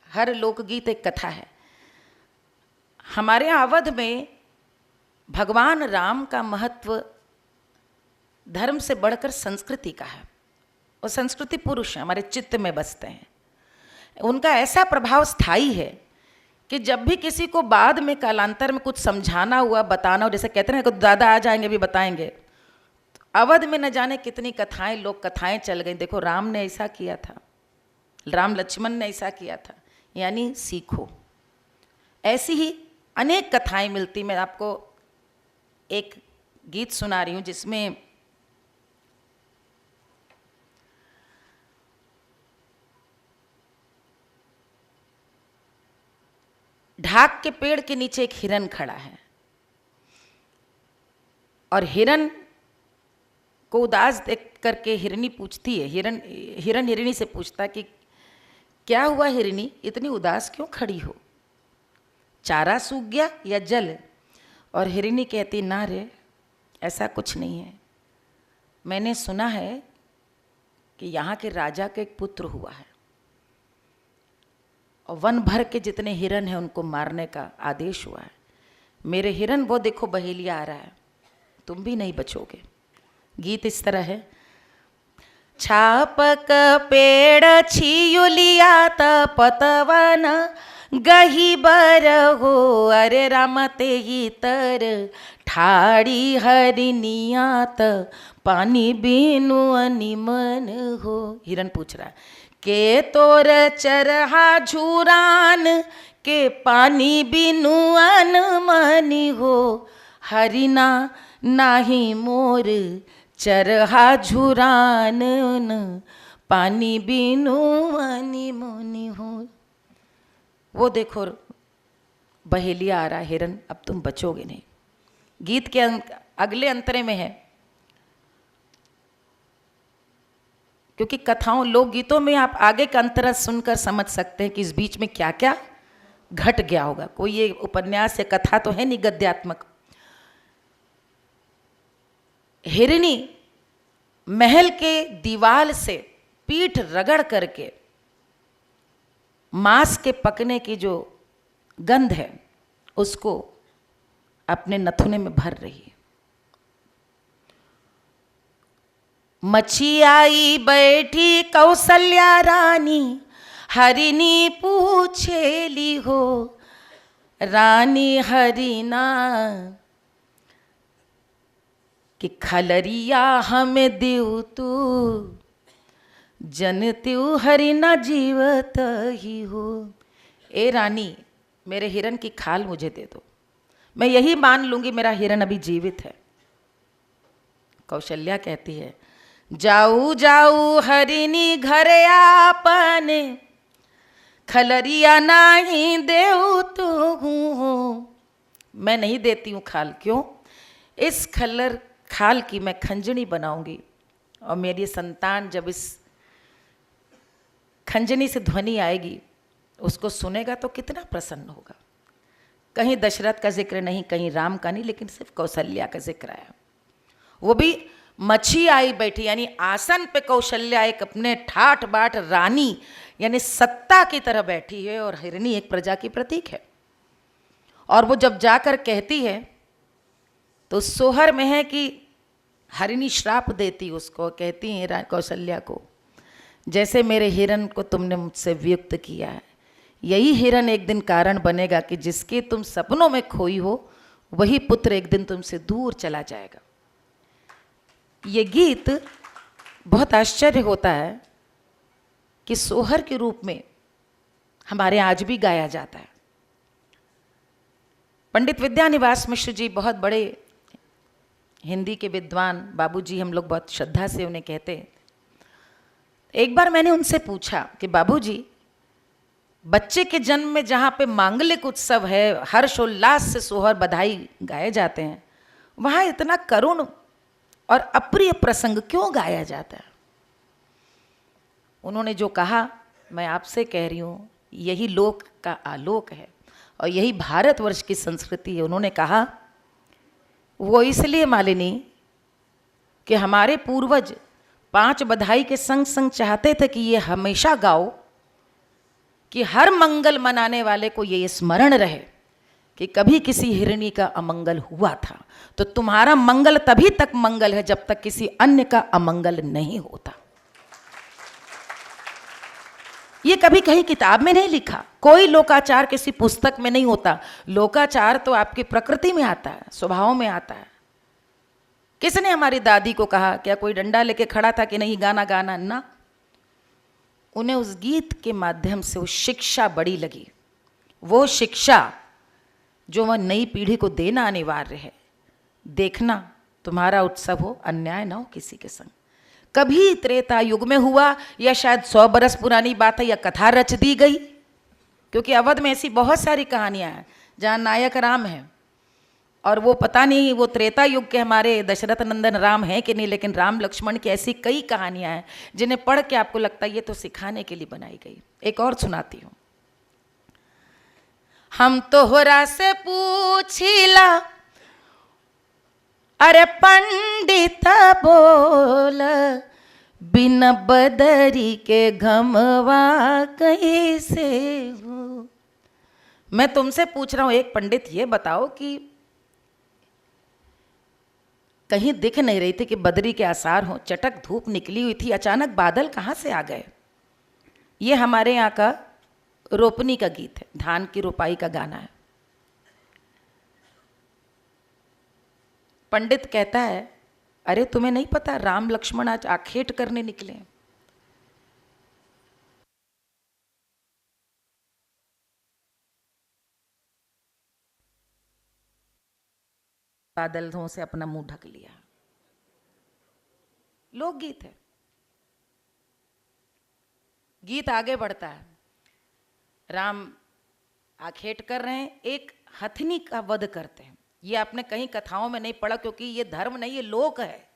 हर लोकगीत एक कथा है। हमारे अवध में भगवान राम का महत्व धर्म से बढ़कर संस्कृति का है, और संस्कृति पुरुष हैं, हमारे चित्त में बसते हैं। उनका ऐसा प्रभाव स्थायी है कि जब भी किसी को बाद में कालांतर में कुछ समझाना हुआ, बताना हो, जैसे कहते हैं कि दादा आ जाएंगे भी बताएंगे, अवध में न जाने कितनी कथाएं लोक कथाएं चल गई। देखो राम ने ऐसा किया था, राम लक्ष्मण ने ऐसा किया था, यानी सीखो। ऐसी ही अनेक कथाएं मिलती। मैं आपको एक गीत सुना रही हूं जिसमें ढाक के पेड़ के नीचे एक हिरन खड़ा है, और हिरन को उदास देख करके हिरनी पूछती है, हिरन हिरनी से पूछता कि क्या हुआ हिरनी, इतनी उदास क्यों खड़ी हो, चारा सूख गया या जल? और हिरनी कहती, ना रे ऐसा कुछ नहीं है, मैंने सुना है कि यहाँ के राजा का एक पुत्र हुआ है और वन भर के जितने हिरन हैं उनको मारने का आदेश हुआ है। मेरे हिरन वो देखो बहेलिया आ रहा है, तुम भी नहीं बचोगे। गीत इस तरह है, छापक पेड़ छियुलिया पतवन गही बर हो, अरे राम ते ही तर ठाड़ी हरिनियात पानी बीनु अनिमन हो। हिरन पूछ रहा है के तोर चरहा झूरान के पानी बीनु अनमनी हो, हरिना नाही मोर चरहा झुरान पानी बीनु मनी मोनी हो। वो देखो बहेलिया आ रहा हिरन, अब तुम बचोगे नहीं। गीत के अगले अंतरे में है, क्योंकि कथाओं लोकगीतों में आप आगे का अंतरा सुनकर समझ सकते हैं कि इस बीच में क्या क्या घट गया होगा। कोई ये उपन्यास या कथा तो है नहीं गद्यात्मक। हिरनी महल के दीवाल से पीठ रगड़ करके मांस के पकने की जो गंध है उसको अपने नथुने में भर रही है। मच्छी आई बैठी कौशल्या रानी, हरिनी पूछेली हो, रानी हरिना कि खलरिया हमें देव तू, जन त्यू हरिना जीवत ही हो। ए रानी, मेरे हिरन की खाल मुझे दे दो, मैं यही मान लूंगी मेरा हिरन अभी जीवित है। कौशल्या कहती है, जाऊ जाऊ हरिणी घर आपने, खलरिया नहीं देऊ तो हूँ। मैं नहीं देती हूँ खाल, क्यों? इस खल्लर खाल की मैं खंजनी बनाऊंगी और मेरी संतान जब इस खंजनी से ध्वनि आएगी उसको सुनेगा तो कितना प्रसन्न होगा। कहीं दशरथ का जिक्र नहीं, कहीं राम का नहीं, लेकिन सिर्फ कौशल्या का जिक्र आया। वो भी मच्छी आई बैठी, यानी आसन पे कौशल्या एक अपने ठाठ बाट रानी यानी सत्ता की तरह बैठी है, और हिरनी एक प्रजा की प्रतीक है। और वो जब जाकर कहती है तो सोहर में है कि हरिणी श्राप देती उसको, कहती है कौशल्या को, जैसे मेरे हिरन को तुमने मुझसे वियुक्त किया है, यही हिरन एक दिन कारण बनेगा कि जिसके तुम सपनों में खोई हो वही पुत्र एक दिन तुमसे दूर चला जाएगा। ये गीत बहुत आश्चर्य होता है कि सोहर के रूप में हमारे आज भी गाया जाता है। पंडित विद्यानिवास मिश्र जी बहुत बड़े हिंदी के विद्वान बाबूजी, हम लोग बहुत श्रद्धा से उन्हें कहते हैं। एक बार मैंने उनसे पूछा कि बाबूजी, बच्चे के जन्म में जहाँ पे मांगलिक उत्सव है, हर्षोल्लास से सोहर बधाई गाए जाते हैं, वहाँ इतना करुण और अप्रिय प्रसंग क्यों गाया जाता है? उन्होंने जो कहा मैं आपसे कह रही हूँ, यही लोक का आलोक है और यही भारतवर्ष की संस्कृति है। उन्होंने कहा वो इसलिए मालिनी कि हमारे पूर्वज 5 बधाई के संग संग चाहते थे कि ये हमेशा गाओ कि हर मंगल मनाने वाले को ये स्मरण रहे कि कभी किसी हिरणी का अमंगल हुआ था, तो तुम्हारा मंगल तभी तक मंगल है जब तक किसी अन्य का अमंगल नहीं होता। ये कभी कहीं किताब में नहीं लिखा, कोई लोकाचार किसी पुस्तक में नहीं होता। लोकाचार तो आपकी प्रकृति में आता है, स्वभाव में आता है। किसने हमारी दादी को कहा, क्या कोई डंडा लेके खड़ा था कि नहीं गाना गाना? ना, उन्हें उस गीत के माध्यम से वो शिक्षा बड़ी लगी, वो शिक्षा जो वह नई पीढ़ी को देना अनिवार्य है। देखना तुम्हारा उत्सव हो, अन्याय ना हो किसी के संग। कभी त्रेता युग में हुआ या शायद 100 बरस पुरानी बात है या कथा रच दी गई, क्योंकि अवध में ऐसी बहुत सारी कहानियां हैं जहां नायक राम है और वो पता नहीं वो त्रेता युग के हमारे दशरथ नंदन राम हैं कि नहीं, लेकिन राम लक्ष्मण की ऐसी कई कहानियां हैं जिन्हें पढ़ के आपको लगता है ये तो सिखाने के लिए बनाई गई। एक और सुनाती हूं। हम तोहरा से पूछिला, अरे पंडित बोल, बिन बदरी के घमवा कैसे हो। मैं तुमसे पूछ रहा हूं एक पंडित, ये बताओ कि कहीं दिख नहीं रही थी कि बदरी के आसार हो, चटक धूप निकली हुई थी, अचानक बादल कहाँ से आ गए? ये हमारे यहाँ का रोपनी का गीत है, धान की रोपाई का गाना है। पंडित कहता है, अरे तुम्हें नहीं पता राम लक्ष्मण आज आखेट करने निकले। बादलों से अपना मुंह ढक लिया। लोकगीत है। गीत आगे बढ़ता है, राम आखेट कर रहे हैं, एक हथनी का वध करते हैं। ये आपने कहीं कथाओं में नहीं पढ़ा, क्योंकि ये धर्म नहीं, ये लोक है।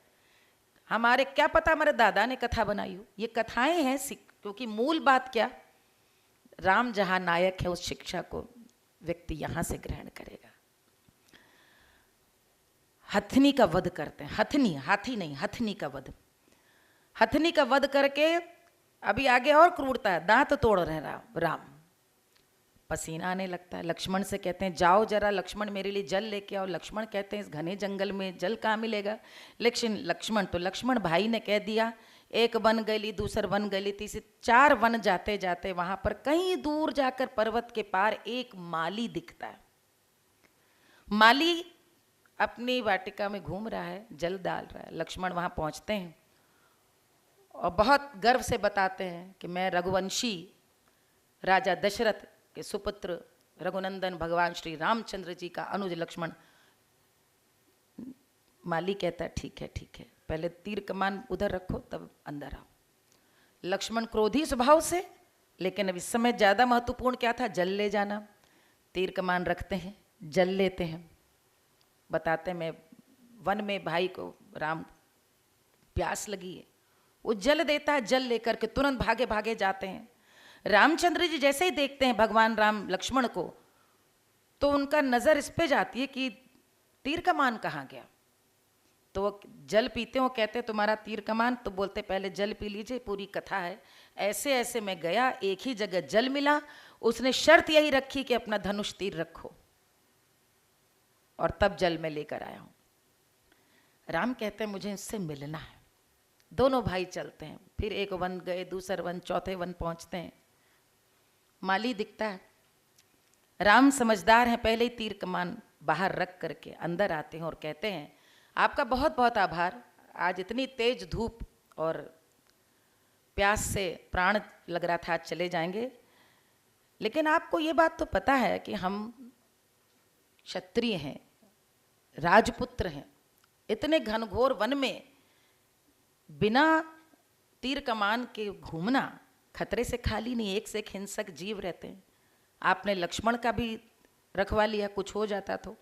हमारे क्या पता हमारे दादा ने कथा बनाई हो, ये कथाएं हैं। क्योंकि मूल बात क्या, राम जहां नायक है उस शिक्षा को व्यक्ति यहां से ग्रहण करेगा। हथनी का वध करते हैं, हथनी, हाथी नहीं, हथनी का वध। हथनी का वध करके अभी आगे और क्रूरता है, दांत तोड़ रहे राम, पसीना आने लगता है। लक्ष्मण से कहते हैं जाओ जरा लक्ष्मण मेरे लिए जल लेके आओ। लक्ष्मण कहते हैं इस घने जंगल में जल कहाँ मिलेगा? लेकिन लक्ष्मण भाई ने कह दिया, एक वन गली, दूसर वन गली, तीसरी 4 वन जाते जाते वहां पर कहीं दूर जाकर पर्वत के पार एक माली दिखता है। माली अपनी वाटिका में घूम रहा है, जल डाल रहा है। लक्ष्मण वहां पहुंचते हैं और बहुत गर्व से बताते हैं कि मैं रघुवंशी राजा दशरथ के सुपुत्र रघुनंदन भगवान श्री रामचंद्र जी का अनुज लक्ष्मण। माली कहता है ठीक है, पहले तीर कमान उधर रखो तब अंदर आओ। लक्ष्मण क्रोधी स्वभाव से, लेकिन अब इस समय ज़्यादा महत्वपूर्ण क्या था? जल ले जाना। तीर कमान रखते हैं, जल लेते हैं। बताते मैं वन में भाई को राम प्यास लगी है, वो जल देता है, जल लेकर के तुरंत भागे भागे जाते हैं। रामचंद्र जी जैसे ही देखते हैं भगवान राम लक्ष्मण को, तो उनका नज़र इस पे जाती है कि तीर कमान कहाँ गया। तो वो जल पीते हो, कहते तुम्हारा तीर कमान, तो बोलते पहले जल पी लीजिए, पूरी कथा है। ऐसे ऐसे मैं गया, एक ही जगह जल मिला, उसने शर्त यही रखी कि अपना धनुष तीर रखो, और तब जल में लेकर आया हूं। राम कहते हैं मुझे इससे मिलना है। दोनों भाई चलते हैं, फिर एक वन गए, दूसरे वन, चौथे वन पहुंचते हैं। माली दिखता है, राम समझदार हैं, पहले ही तीर कमान बाहर रख करके अंदर आते हैं और कहते हैं आपका बहुत बहुत आभार, आज इतनी तेज धूप और प्यास से प्राण लग रहा था, आज चले जाएंगे, लेकिन आपको ये बात तो पता है कि हम क्षत्रिय हैं, राजपुत्र हैं, इतने घनघोर वन में बिना तीर कमान के घूमना खतरे से खाली नहीं, एक से एक हिंसक जीव रहते हैं। आपने लक्ष्मण का भी रखवा लिया, कुछ हो जाता तो।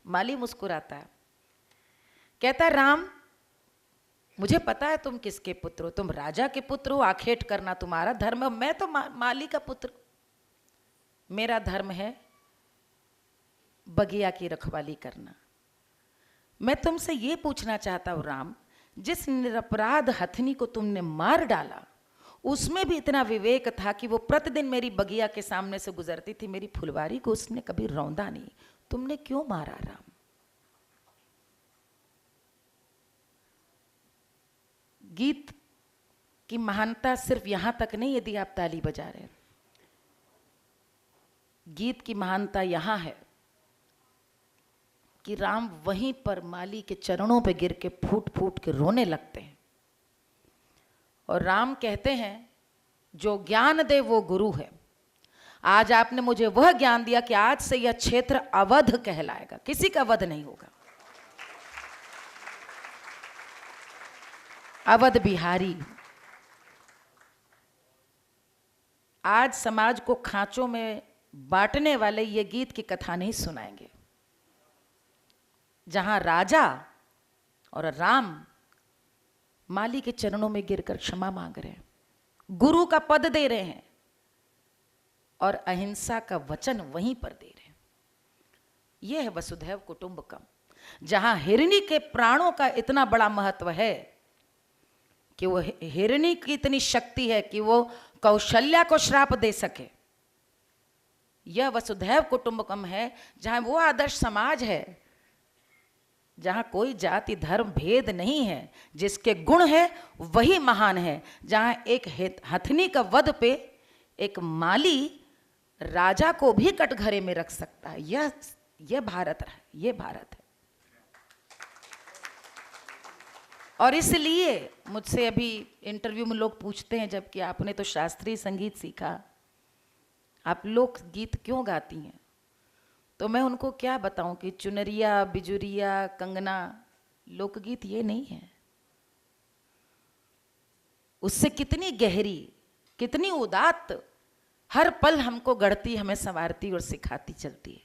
माली मुस्कुराता है, कहता राम मुझे पता है तुम किसके पुत्र हो, तुम राजा के पुत्र हो, आखेट करना तुम्हारा धर्म है, मैं तो माली का पुत्र, मेरा धर्म है बगिया की रखवाली करना। मैं तुमसे ये पूछना चाहता हूँ राम, जिस निरपराध हथनी को तुमने मार डाला, उसमें भी इतना विवेक था कि वो प्रतिदिन मेरी बगिया के सामने से गुजरती थी, मेरी फुलवारी को उसने कभी रौंदा नहीं, तुमने क्यों मारा राम? गीत की महानता सिर्फ यहां तक नहीं, यदि आप ताली बजा रहे हैं, गीत की महानता यहां है कि राम वहीं पर माली के चरणों पे गिर के फूट फूट के रोने लगते हैं। और राम कहते हैं जो ज्ञान दे वो गुरु है। आज आपने मुझे वह ज्ञान दिया कि आज से यह क्षेत्र अवध कहलाएगा, किसी का वध नहीं होगा। अवध बिहारी। आज समाज को खांचों में बांटने वाले ये गीत की कथा नहीं सुनाएंगे, जहां राजा और राम माली के चरणों में गिरकर क्षमा मांग रहे हैं, गुरु का पद दे रहे हैं और अहिंसा का वचन वहीं पर दे रहे हैं। यह है वसुधैव कुटुंबकम, जहां हिरणी के प्राणों का इतना बड़ा महत्व है कि वो हिरणी की इतनी शक्ति है कि वो कौशल्या को श्राप दे सके। यह वसुधैव कुटुंबकम है, जहां वो आदर्श समाज है जहां कोई जाति धर्म भेद नहीं है, जिसके गुण है वही महान है, जहां एक हथनी का वध पे एक माली राजा को भी कटघरे में रख सकता है। यह भारत है, यह भारत है। और इसलिए मुझसे अभी इंटरव्यू में लोग पूछते हैं, जबकि आपने तो शास्त्रीय संगीत सीखा, आप लोक गीत क्यों गाती हैं? तो मैं उनको क्या बताऊं कि चुनरिया, बिजुरिया, कंगना लोकगीत ये नहीं है। उससे कितनी गहरी, कितनी उदात्त हर पल हमको गढ़ती, हमें संवारती और सिखाती चलती है।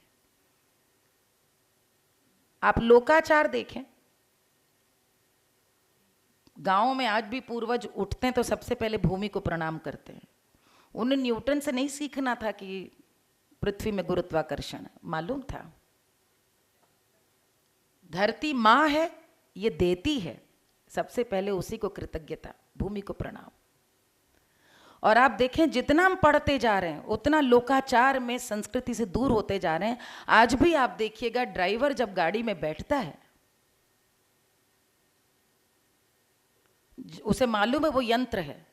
आप लोकाचार देखें, गांव में आज भी पूर्वज उठते हैं तो सबसे पहले भूमि को प्रणाम करते हैं। उन्हें न्यूटन से नहीं सीखना था कि पृथ्वी में गुरुत्वाकर्षण, मालूम था धरती माँ है, ये देती है, सबसे पहले उसी को कृतज्ञता, भूमि को प्रणाम। और आप देखें जितना हम पढ़ते जा रहे हैं उतना लोकाचार में संस्कृति से दूर होते जा रहे हैं। आज भी आप देखिएगा ड्राइवर जब गाड़ी में बैठता है उसे मालूम है वो यंत्र है,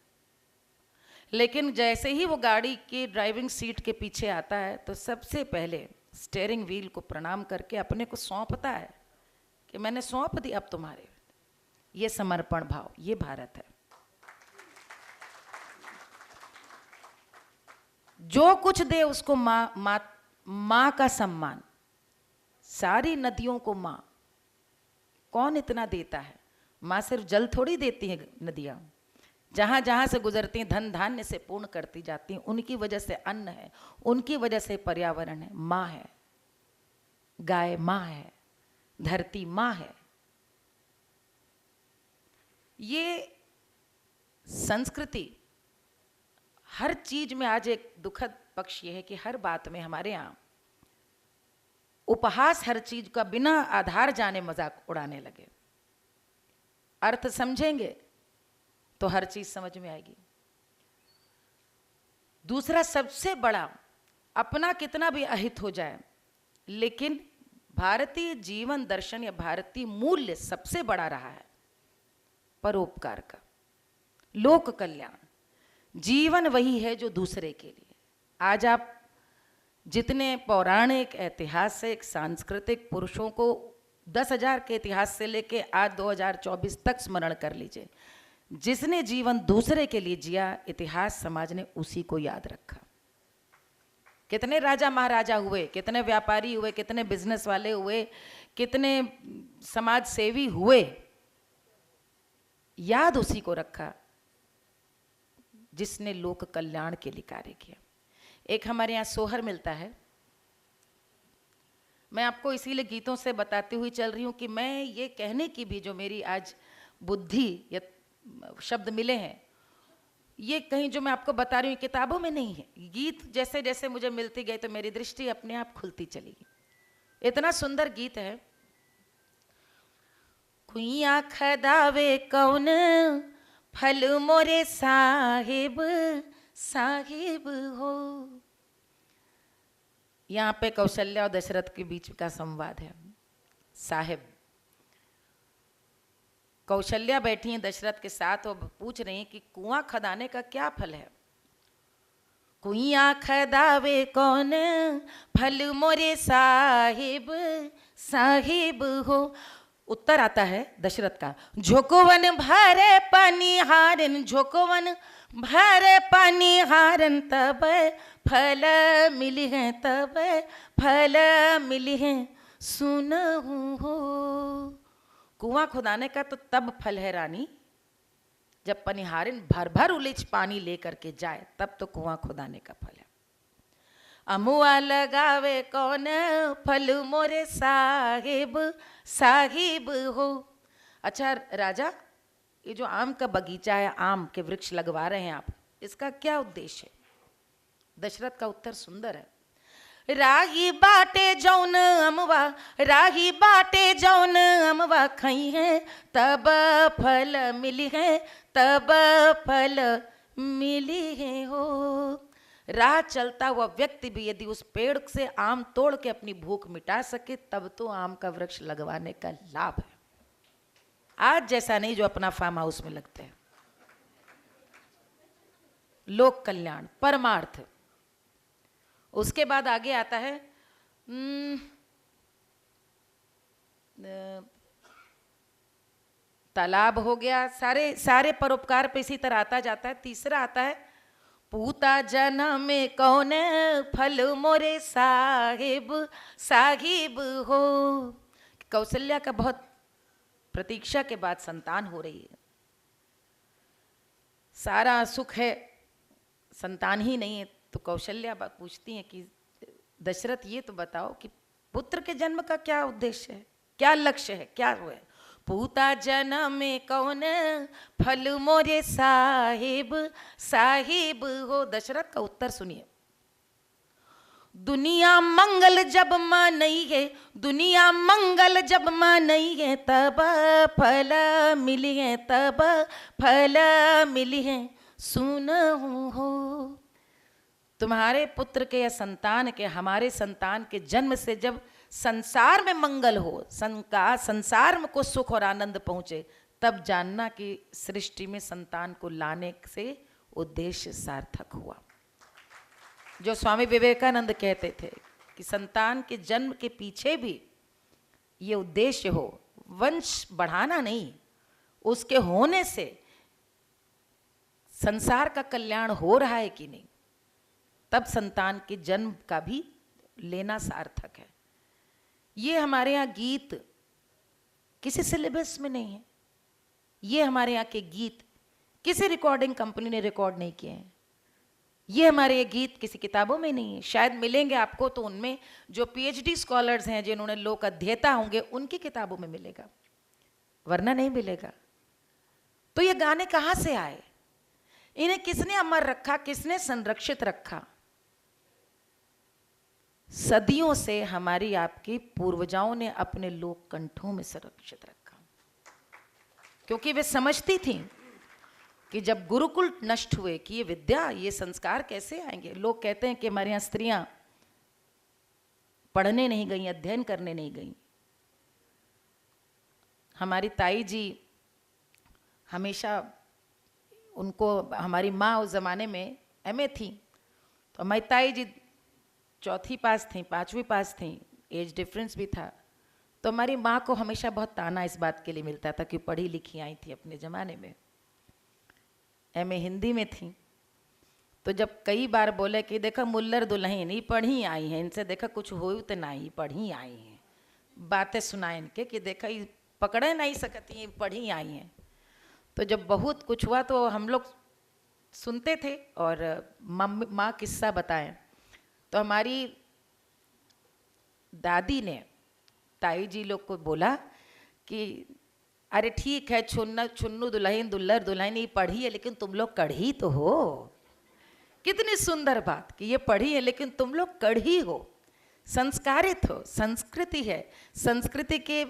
लेकिन जैसे ही वो गाड़ी की ड्राइविंग सीट के पीछे आता है तो सबसे पहले स्टीयरिंग व्हील को प्रणाम करके अपने को सौंपता है कि मैंने सौंप दिया अब तुम्हारे। ये समर्पण भाव, ये भारत है। जो कुछ दे उसको माँ माँ माँ का सम्मान। सारी नदियों को माँ, कौन इतना देता है? माँ सिर्फ जल थोड़ी देती है, नदियाँ जहाँ जहाँ से गुजरती हैं धन धान्य से पूर्ण करती जाती हैं। उनकी वजह से अन्न है, उनकी वजह से पर्यावरण है। माँ है, गाय माँ है, धरती माँ है। ये संस्कृति हर चीज में, आज एक दुखद पक्ष ये है कि हर बात में हमारे यहाँ उपहास हर चीज का बिना आधार जाने मजाक उड़ाने लगे। अर्थ समझेंगे तो हर चीज समझ में आएगी। दूसरा सबसे बड़ा, अपना कितना भी अहित हो जाए, लेकिन भारतीय जीवन दर्शन या भारतीय मूल्य सबसे बड़ा रहा है परोपकार का, लोक कल्याण। जीवन वही है जो दूसरे के लिए। आज आप जितने पौराणिक, ऐतिहासिक, सांस्कृतिक पुरुषों को 10,000 के इतिहास से लेके आज 2024 तक स्मरण कर लीजिए, जिसने जीवन दूसरे के लिए जिया, इतिहास समाज ने उसी को याद रखा। कितने राजा महाराजा हुए, कितने व्यापारी हुए, कितने बिजनेस वाले हुए, कितने समाज सेवी हुए, याद उसी को रखा जिसने लोक कल्याण के लिए कार्य किया। एक हमारे यहाँ सोहर मिलता है, मैं आपको इसीलिए गीतों से बताती हुई चल रही हूँ कि मैं ये कहने की भी जो मेरी आज बुद्धि या शब्द मिले हैं, ये कहीं जो मैं आपको बता रही हूँ किताबों में नहीं है। गीत जैसे जैसे मुझे मिलती गई तो मेरी दृष्टि अपने आप खुलती चली गई। इतना सुंदर गीत है। कुइया खदावे कौन फल मोरे साहिब साहिब हो। यहाँ पे कौशल्या और दशरथ के बीच का संवाद है। साहिब, कौशल्या बैठी हैं दशरथ के साथ और पूछ रही हैं कि कुआं खदाने का क्या फल है। कुइया खदावे कौन फल मोरे साहिब साहिब हो। उत्तर आता है दशरथ का, झोंकोवन भरे पानी हारन, झोंकोवन भरे पानी हारन, तब फल मिली है, तब फल मिली है सुनहु हो। कुआं खुदाने का तो तब फल है रानी, जब पनिहारिन भर भर उलीच पानी लेकर के जाए, तब तो कुआं खुदाने का फल है। अमुआ लगावे कौन फल मोरे साहिब साहिब हो। अच्छा राजा, ये जो आम का बगीचा है, आम के वृक्ष लगवा रहे हैं आप, इसका क्या उद्देश्य है? दशरथ का उत्तर सुंदर है। राही बाटे जौन अमवा, राही बाटे जौन अमवा खई है, तब फल मिली है, तब फल मिली है हो। राह चलता हुआ व्यक्ति भी यदि उस पेड़ से आम तोड़ के अपनी भूख मिटा सके, तब तो आम का वृक्ष लगवाने का लाभ है। आज जैसा नहीं जो अपना फार्म हाउस में लगते हैं। लोक कल्याण, परमार्थ। उसके बाद आगे आता है तालाब हो गया, सारे सारे परोपकार पे इसी तरह आता जाता है। तीसरा आता है पूता जन्म में कौन फल मोरे साहिब साहिब हो। कौशल्या का बहुत प्रतीक्षा के बाद संतान हो रही है, सारा सुख है, संतान ही नहीं है। तो कौशल्या पूछती हैं कि दशरथ ये तो बताओ कि पुत्र के जन्म का क्या उद्देश्य है, क्या लक्ष्य है, क्या हुआ है। पूता जन्म में कौन फल मोरे साहिब साहिब हो। दशरथ का उत्तर सुनिए। दुनिया मंगल जब माँ नहीं है, दुनिया मंगल जब माँ नहीं है, तब फल मिली है, तब फल मिली है सुनहु हो। तुम्हारे पुत्र के या संतान के, हमारे संतान के जन्म से जब संसार में मंगल हो, संसार में को सुख और आनंद पहुंचे, तब जानना कि सृष्टि में संतान को लाने से उद्देश्य सार्थक हुआ। जो स्वामी विवेकानंद कहते थे कि संतान के जन्म के पीछे भी ये उद्देश्य हो, वंश बढ़ाना नहीं, उसके होने से संसार का कल्याण हो रहा है कि नहीं। तब संतान के जन्म का भी लेना सार्थक है। ये हमारे यहाँ गीत किसी सिलेबस में नहीं है। ये हमारे यहाँ के गीत किसी रिकॉर्डिंग कंपनी ने रिकॉर्ड नहीं किए हैं। ये हमारे ये गीत किसी किताबों में नहीं है। शायद मिलेंगे आपको तो उनमें जो पीएचडी स्कॉलर्स हैं, जिन्होंने लोक अध्येता होंगे, उनकी किताबों में मिलेगा, वरना नहीं मिलेगा। तो ये गाने कहाँ से आए? इन्हें किसने अमर रखा, किसने संरक्षित रखा? सदियों से हमारी आपकी पूर्वजाओं ने अपने लोक कंठों में संरक्षित रखा, क्योंकि वे समझती थीं कि जब गुरुकुल नष्ट हुए कि ये विद्या, ये संस्कार कैसे आएंगे। लोग कहते हैं कि हमारे यहाँ स्त्रियां पढ़ने नहीं गई, अध्ययन करने नहीं गई। हमारी ताई जी हमेशा, उनको हमारी माँ उस ज़माने में एमए थी, तो हमारी ताई जी 4वीं पास थी, 5वीं पास थी, एज डिफरेंस भी था। तो हमारी माँ को हमेशा बहुत ताना इस बात के लिए मिलता था कि पढ़ी लिखी आई थी अपने ज़माने में, एमए हिंदी में थी। तो जब कई बार बोले कि देखा मुल्लर दुल्हन ही पढ़ी आई हैं, इनसे देखा कुछ हो तो नहीं, पढ़ी आई हैं, बातें सुनाए इनके कि देखा ये पकड़े नहीं सकती, पढ़ी आई हैं। तो जब बहुत कुछ हुआ तो हम लोग सुनते थे और माँ किस्सा बताएं। तो हमारी दादी ने ताई जी लोग को बोला कि अरे ठीक है, छुन्नू दुल्हन दुल्लर दुल्हन ये पढ़ी है, लेकिन तुम लोग कढ़ी तो हो। कितनी सुंदर बात कि ये पढ़ी है लेकिन तुम लोग कढ़ी हो, संस्कारित हो। संस्कृति है, संस्कृति के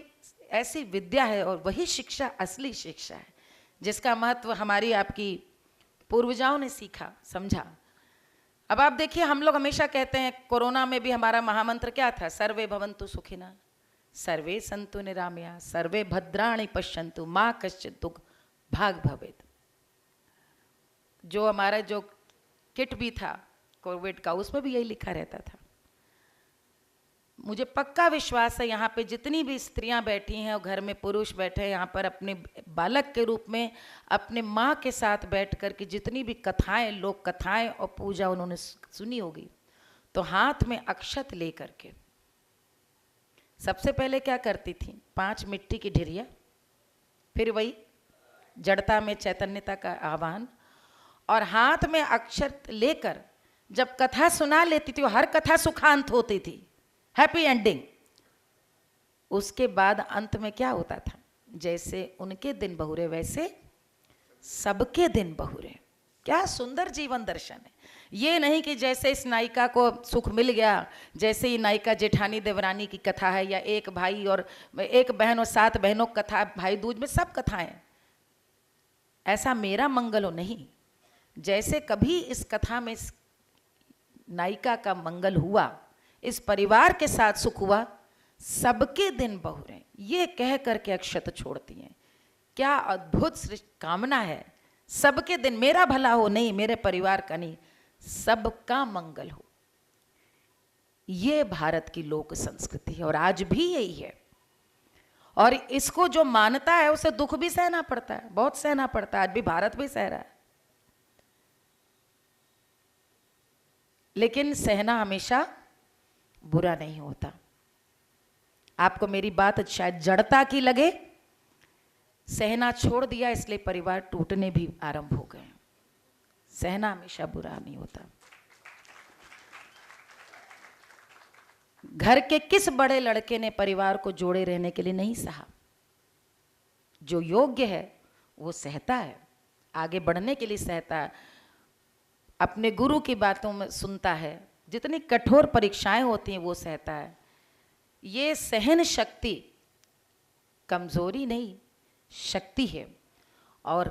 ऐसी विद्या है, और वही शिक्षा असली शिक्षा है जिसका महत्व हमारी आपकी पूर्वजाओं ने सीखा, समझा। अब आप देखिए, हम लोग हमेशा कहते हैं, कोरोना में भी हमारा महामंत्र क्या था? सर्वे भवन्तु सुखिनः, सर्वे सन्तु निरामया, सर्वे भद्राणि पश्यन्तु, माँ कश्चित् दुःख भाग् भवेत्। जो हमारा जो किट भी था कोविड का, उसमें भी यही लिखा रहता था। मुझे पक्का विश्वास है यहाँ पे जितनी भी स्त्रियां बैठी हैं और घर में पुरुष बैठे हैं, यहाँ पर अपने बालक के रूप में अपने माँ के साथ बैठ कर के जितनी भी कथाएं, लोक कथाएं और पूजा उन्होंने सुनी होगी, तो हाथ में अक्षत ले करके सबसे पहले क्या करती थी? 5 मिट्टी की ढिरिया, फिर वही जड़ता में चैतन्यता का आह्वान, और हाथ में अक्षत लेकर जब कथा सुना लेती थी, हर कथा सुखांत होती थी, हैप्पी एंडिंग। उसके बाद अंत में क्या होता था? जैसे उनके दिन बहुरे वैसे सबके दिन बहुरे। क्या सुंदर जीवन दर्शन है। ये नहीं कि जैसे इस नायिका को सुख मिल गया, जैसे ही नायिका जेठानी देवरानी की कथा है, या एक भाई और एक बहन और 7 बहनों की कथा, भाई दूज में सब कथाएं, ऐसा मेरा मंगल हो, नहीं। जैसे कभी इस कथा में इस नायिका का मंगल हुआ, इस परिवार के साथ सुख हुआ, सबके दिन बहुरे, ये कह करके अक्षत छोड़ती हैं। क्या अद्भुत कामना है। सबके दिन, मेरा भला हो नहीं, मेरे परिवार का नहीं, सबका मंगल हो। ये भारत की लोक संस्कृति है और आज भी यही है। और इसको जो मानता है उसे दुख भी सहना पड़ता है, बहुत सहना पड़ता है। आज भी भारत भी सह रहा है, लेकिन सहना हमेशा बुरा नहीं होता। आपको मेरी बात शायद जड़ता की लगे, सहना छोड़ दिया इसलिए परिवार टूटने भी आरंभ हो गए। सहना हमेशा बुरा नहीं होता। घर के किस बड़े लड़के ने परिवार को जोड़े रहने के लिए नहीं सहा? जो योग्य है वो सहता है, आगे बढ़ने के लिए सहता है, अपने गुरु की बातों में सुनता है, जितनी कठोर परीक्षाएं होती हैं वो सहता है। ये सहन शक्ति कमजोरी नहीं, शक्ति है। और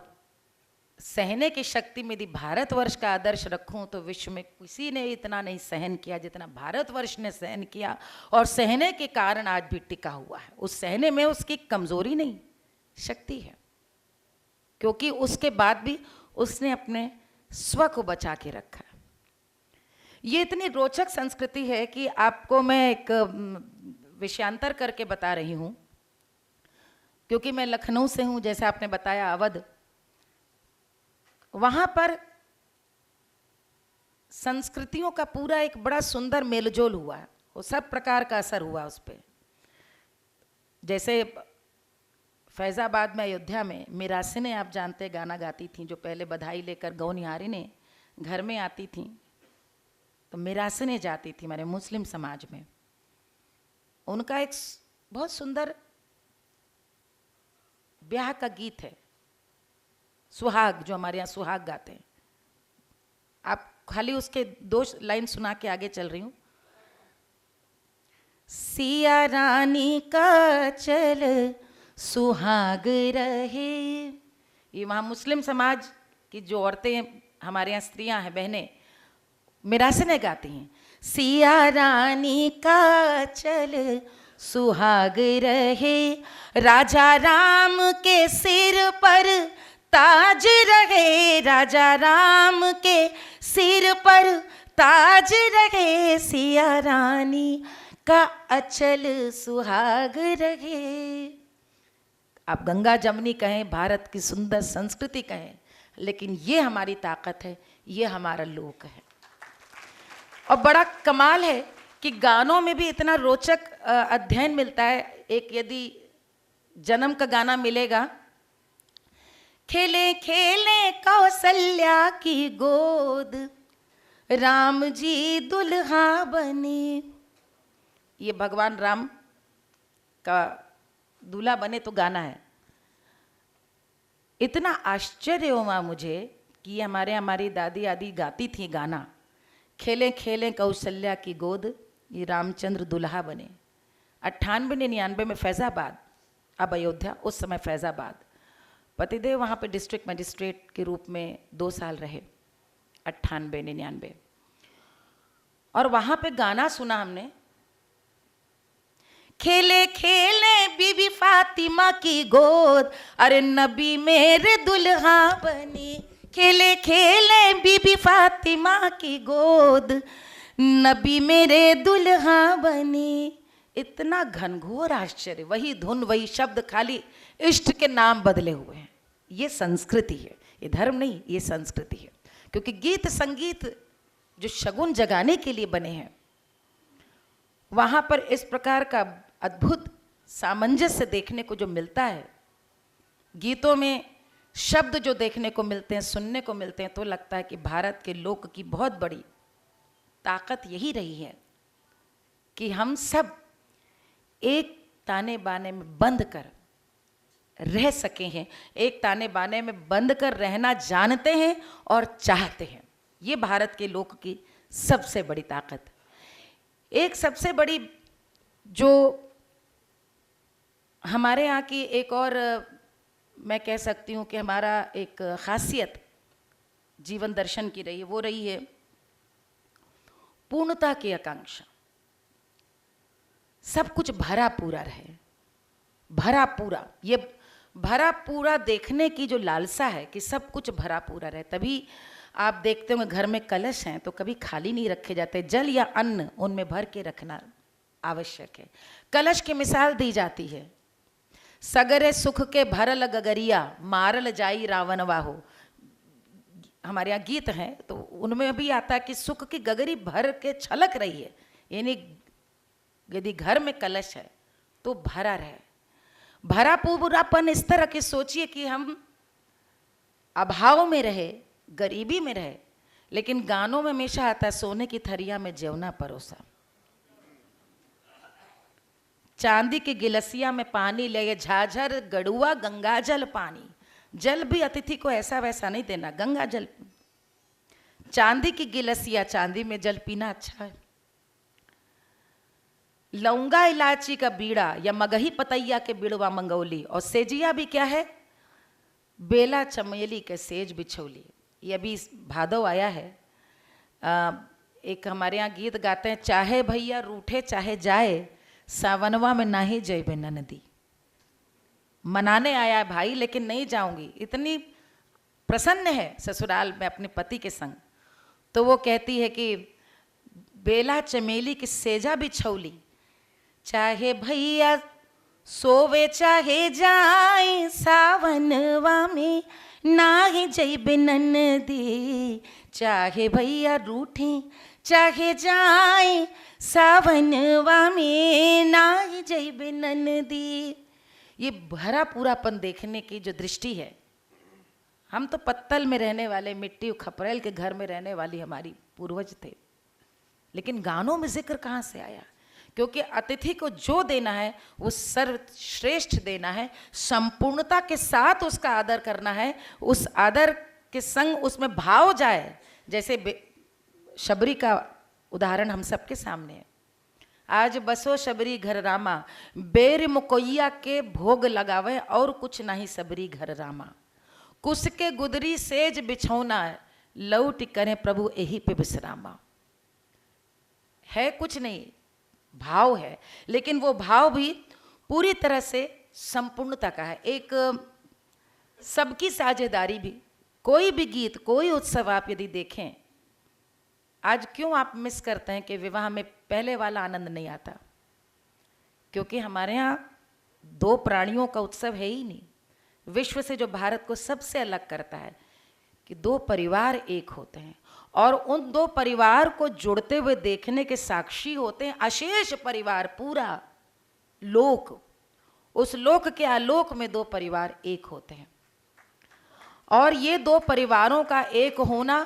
सहने की शक्ति में यदि भारतवर्ष का आदर्श रखूं तो विश्व में किसी ने इतना नहीं सहन किया जितना भारतवर्ष ने सहन किया, और सहने के कारण आज भी टिका हुआ है। उस सहने में उसकी कमजोरी नहीं, शक्ति है, क्योंकि उसके बाद भी उसने अपने स्व को बचा के रखा। ये इतनी रोचक संस्कृति है कि आपको मैं एक विषयांतर करके बता रही हूँ, क्योंकि मैं लखनऊ से हूँ, जैसे आपने बताया अवध, वहाँ पर संस्कृतियों का पूरा एक बड़ा सुंदर मेलजोल हुआ, वो सब प्रकार का असर हुआ उस पर। जैसे फैज़ाबाद में, अयोध्या में मिरासिनें आप जानते गाना गाती थीं, जो पहले बधाई लेकर गौनिहारिनें घर में आती थीं, तो मिरासिनें जाती थी हमारे मुस्लिम समाज में। उनका एक बहुत सुंदर ब्याह का गीत है, सुहाग, जो हमारे यहाँ सुहाग गाते हैं। आप खाली उसके 2 लाइन सुना के आगे चल रही हूँ। सिया रानी का चल सुहाग रहे, ये वहाँ मुस्लिम समाज की जो औरतें हमारे यहाँ स्त्रियाँ हैं, बहनें, मिरासिनें गाती हैं। सिया रानी का चल सुहाग रहे, राजा राम के सिर पर ताज रहे, राजा राम के सिर पर ताज रहे, सिया रानी का अचल सुहाग रहे। आप गंगा जमुनी कहें, भारत की सुंदर संस्कृति कहें, लेकिन ये हमारी ताकत है, ये हमारा लोक है। और बड़ा कमाल है कि गानों में भी इतना रोचक अध्ययन मिलता है। एक यदि जन्म का गाना मिलेगा, खेले खेले कौशल्या की गोद, राम जी दुल्हा बने, ये भगवान राम का दूल्हा बने तो गाना है। इतना आश्चर्य हुआ मुझे कि हमारी दादी आदि गाती थी गाना, खेलें खेलें कौशल्या की गोद, ये रामचंद्र दुल्हा बने। 98-99 में फैज़ाबाद, अब अयोध्या, उस समय फैज़ाबाद, पतिदेव वहाँ पे डिस्ट्रिक्ट मजिस्ट्रेट के रूप में 2 साल रहे, 98-99। और वहाँ पे गाना सुना हमने, खेले खेले बीबी फातिमा की गोद, अरे नबी मेरे दुल्हा बनी, खेले खेले बीबी फातिमा की गोद, नबी मेरे दुल्हा बनी। इतना घनघोर आश्चर्य, वही धुन वही शब्द, खाली इष्ट के नाम बदले हुए हैं। ये संस्कृति है, ये धर्म नहीं, ये संस्कृति है। क्योंकि गीत संगीत जो शगुन जगाने के लिए बने हैं, वहाँ पर इस प्रकार का अद्भुत सामंजस्य देखने को जो मिलता है, गीतों में शब्द जो देखने को मिलते हैं, सुनने को मिलते हैं, तो लगता है कि भारत के लोक की बहुत बड़ी ताकत यही रही है कि हम सब एक ताने बाने में बंद कर रह सके हैं, एक ताने बाने में बंद कर रहना जानते हैं और चाहते हैं। ये भारत के लोक की सबसे बड़ी ताकत। एक सबसे बड़ी जो हमारे यहाँ की एक और मैं कह सकती हूँ कि हमारा एक खासियत जीवन दर्शन की रही है, वो रही है पूर्णता की आकांक्षा। सब कुछ भरा पूरा रहे, भरा पूरा, ये भरा पूरा देखने की जो लालसा है कि सब कुछ भरा पूरा रहे। तभी आप देखते होंगे घर में कलश हैं तो कभी खाली नहीं रखे जाते, जल या अन्न उनमें भर के रखना आवश्यक है। कलश की मिसाल दी जाती है, सगरे सुख के भरल गगरिया, मारल जाई रावण वाहो। हमारे यहाँ गीत हैं तो उनमें भी आता है कि सुख की गगरी भर के छलक रही है, यानी यदि घर में कलश है तो भरा रहे। भरा पूरापन इस तरह के सोचिए कि हम अभाव में रहे, गरीबी में रहे, लेकिन गानों में हमेशा आता है सोने की थरिया में जेवना परोसा, चांदी की गिलसिया में पानी ले, झाझर गड़ुआ गंगा जल पानी। जल भी अतिथि को ऐसा वैसा नहीं देना, गंगा जल। चांदी की गिलसिया, चांदी में जल पीना अच्छा है। लौंगा इलायची का बीड़ा या मगही पतैया के बीड़वा मंगौली। और सेजिया भी क्या है, बेला चमेली के सेज बिछौली। ये अभी भादव आया है। एक हमारे यहाँ गीत गाते हैं, चाहे भैया रूठे चाहे जाए, सावनवा में नाही जयबे नदी। मनाने आया है भाई लेकिन नहीं जाऊंगी, इतनी प्रसन्न है ससुराल में अपने पति के संग, तो वो कहती है कि बेला चमेली की सेजा बिछौली, चाहे भैया सोवे चाहे जाए, सावनवा में नाही जयबे नदी, चाहे भैया रूठे चाहे जाए सावनवा में नाई जैबे ननदी। ये भरा पूरापन देखने की जो दृष्टि है, हम तो पत्तल में रहने वाले, मिट्टी खपरेल के घर में रहने वाली हमारी पूर्वज थे, लेकिन गानों में जिक्र कहाँ से आया? क्योंकि अतिथि को जो देना है वो सर्वश्रेष्ठ देना है, संपूर्णता के साथ उसका आदर करना है, उस आदर के संग उसमें भाव जाए। जैसे शबरी का उदाहरण हम सबके सामने है। आज बसो शबरी घर रामा, बेर मुकोइया के भोग लगावे और कुछ नहीं सबरी घर रामा। कुस के गुदरी सेज बिछौना लौट करें प्रभु यही पे विश्रामा। है कुछ नहीं, भाव है, लेकिन वो भाव भी पूरी तरह से संपूर्णता का है, एक सबकी साझेदारी भी। कोई भी गीत, कोई उत्सव आप यदि देखें, आज क्यों आप मिस करते हैं कि विवाह में पहले वाला आनंद नहीं आता? क्योंकि हमारे यहाँ दो प्राणियों का उत्सव है ही नहीं। विश्व से जो भारत को सबसे अलग करता है कि दो परिवार एक होते हैं, और उन दो परिवार को जुड़ते हुए देखने के साक्षी होते हैं अशेष परिवार, पूरा लोक। उस लोक के आलोक में दो परिवार एक होते हैं, और ये दो परिवारों का एक होना,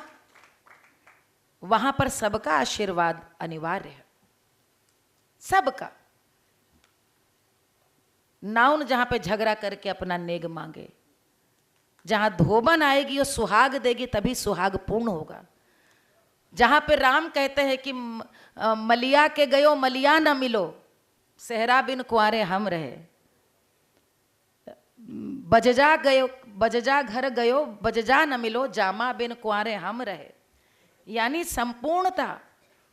वहां पर सबका आशीर्वाद अनिवार्य है, सबका। नाउन जहां पे झगड़ा करके अपना नेग मांगे, जहां धोबन आएगी वो सुहाग देगी, तभी सुहाग पूर्ण होगा। जहां पे राम कहते हैं कि मलिया के गयो मलिया न मिलो, सेहरा बिन कुंवारे हम रहे। बजजा घर गयो बजजा न मिलो, जामा बिन कुंवारे हम रहे। यानी संपूर्णता,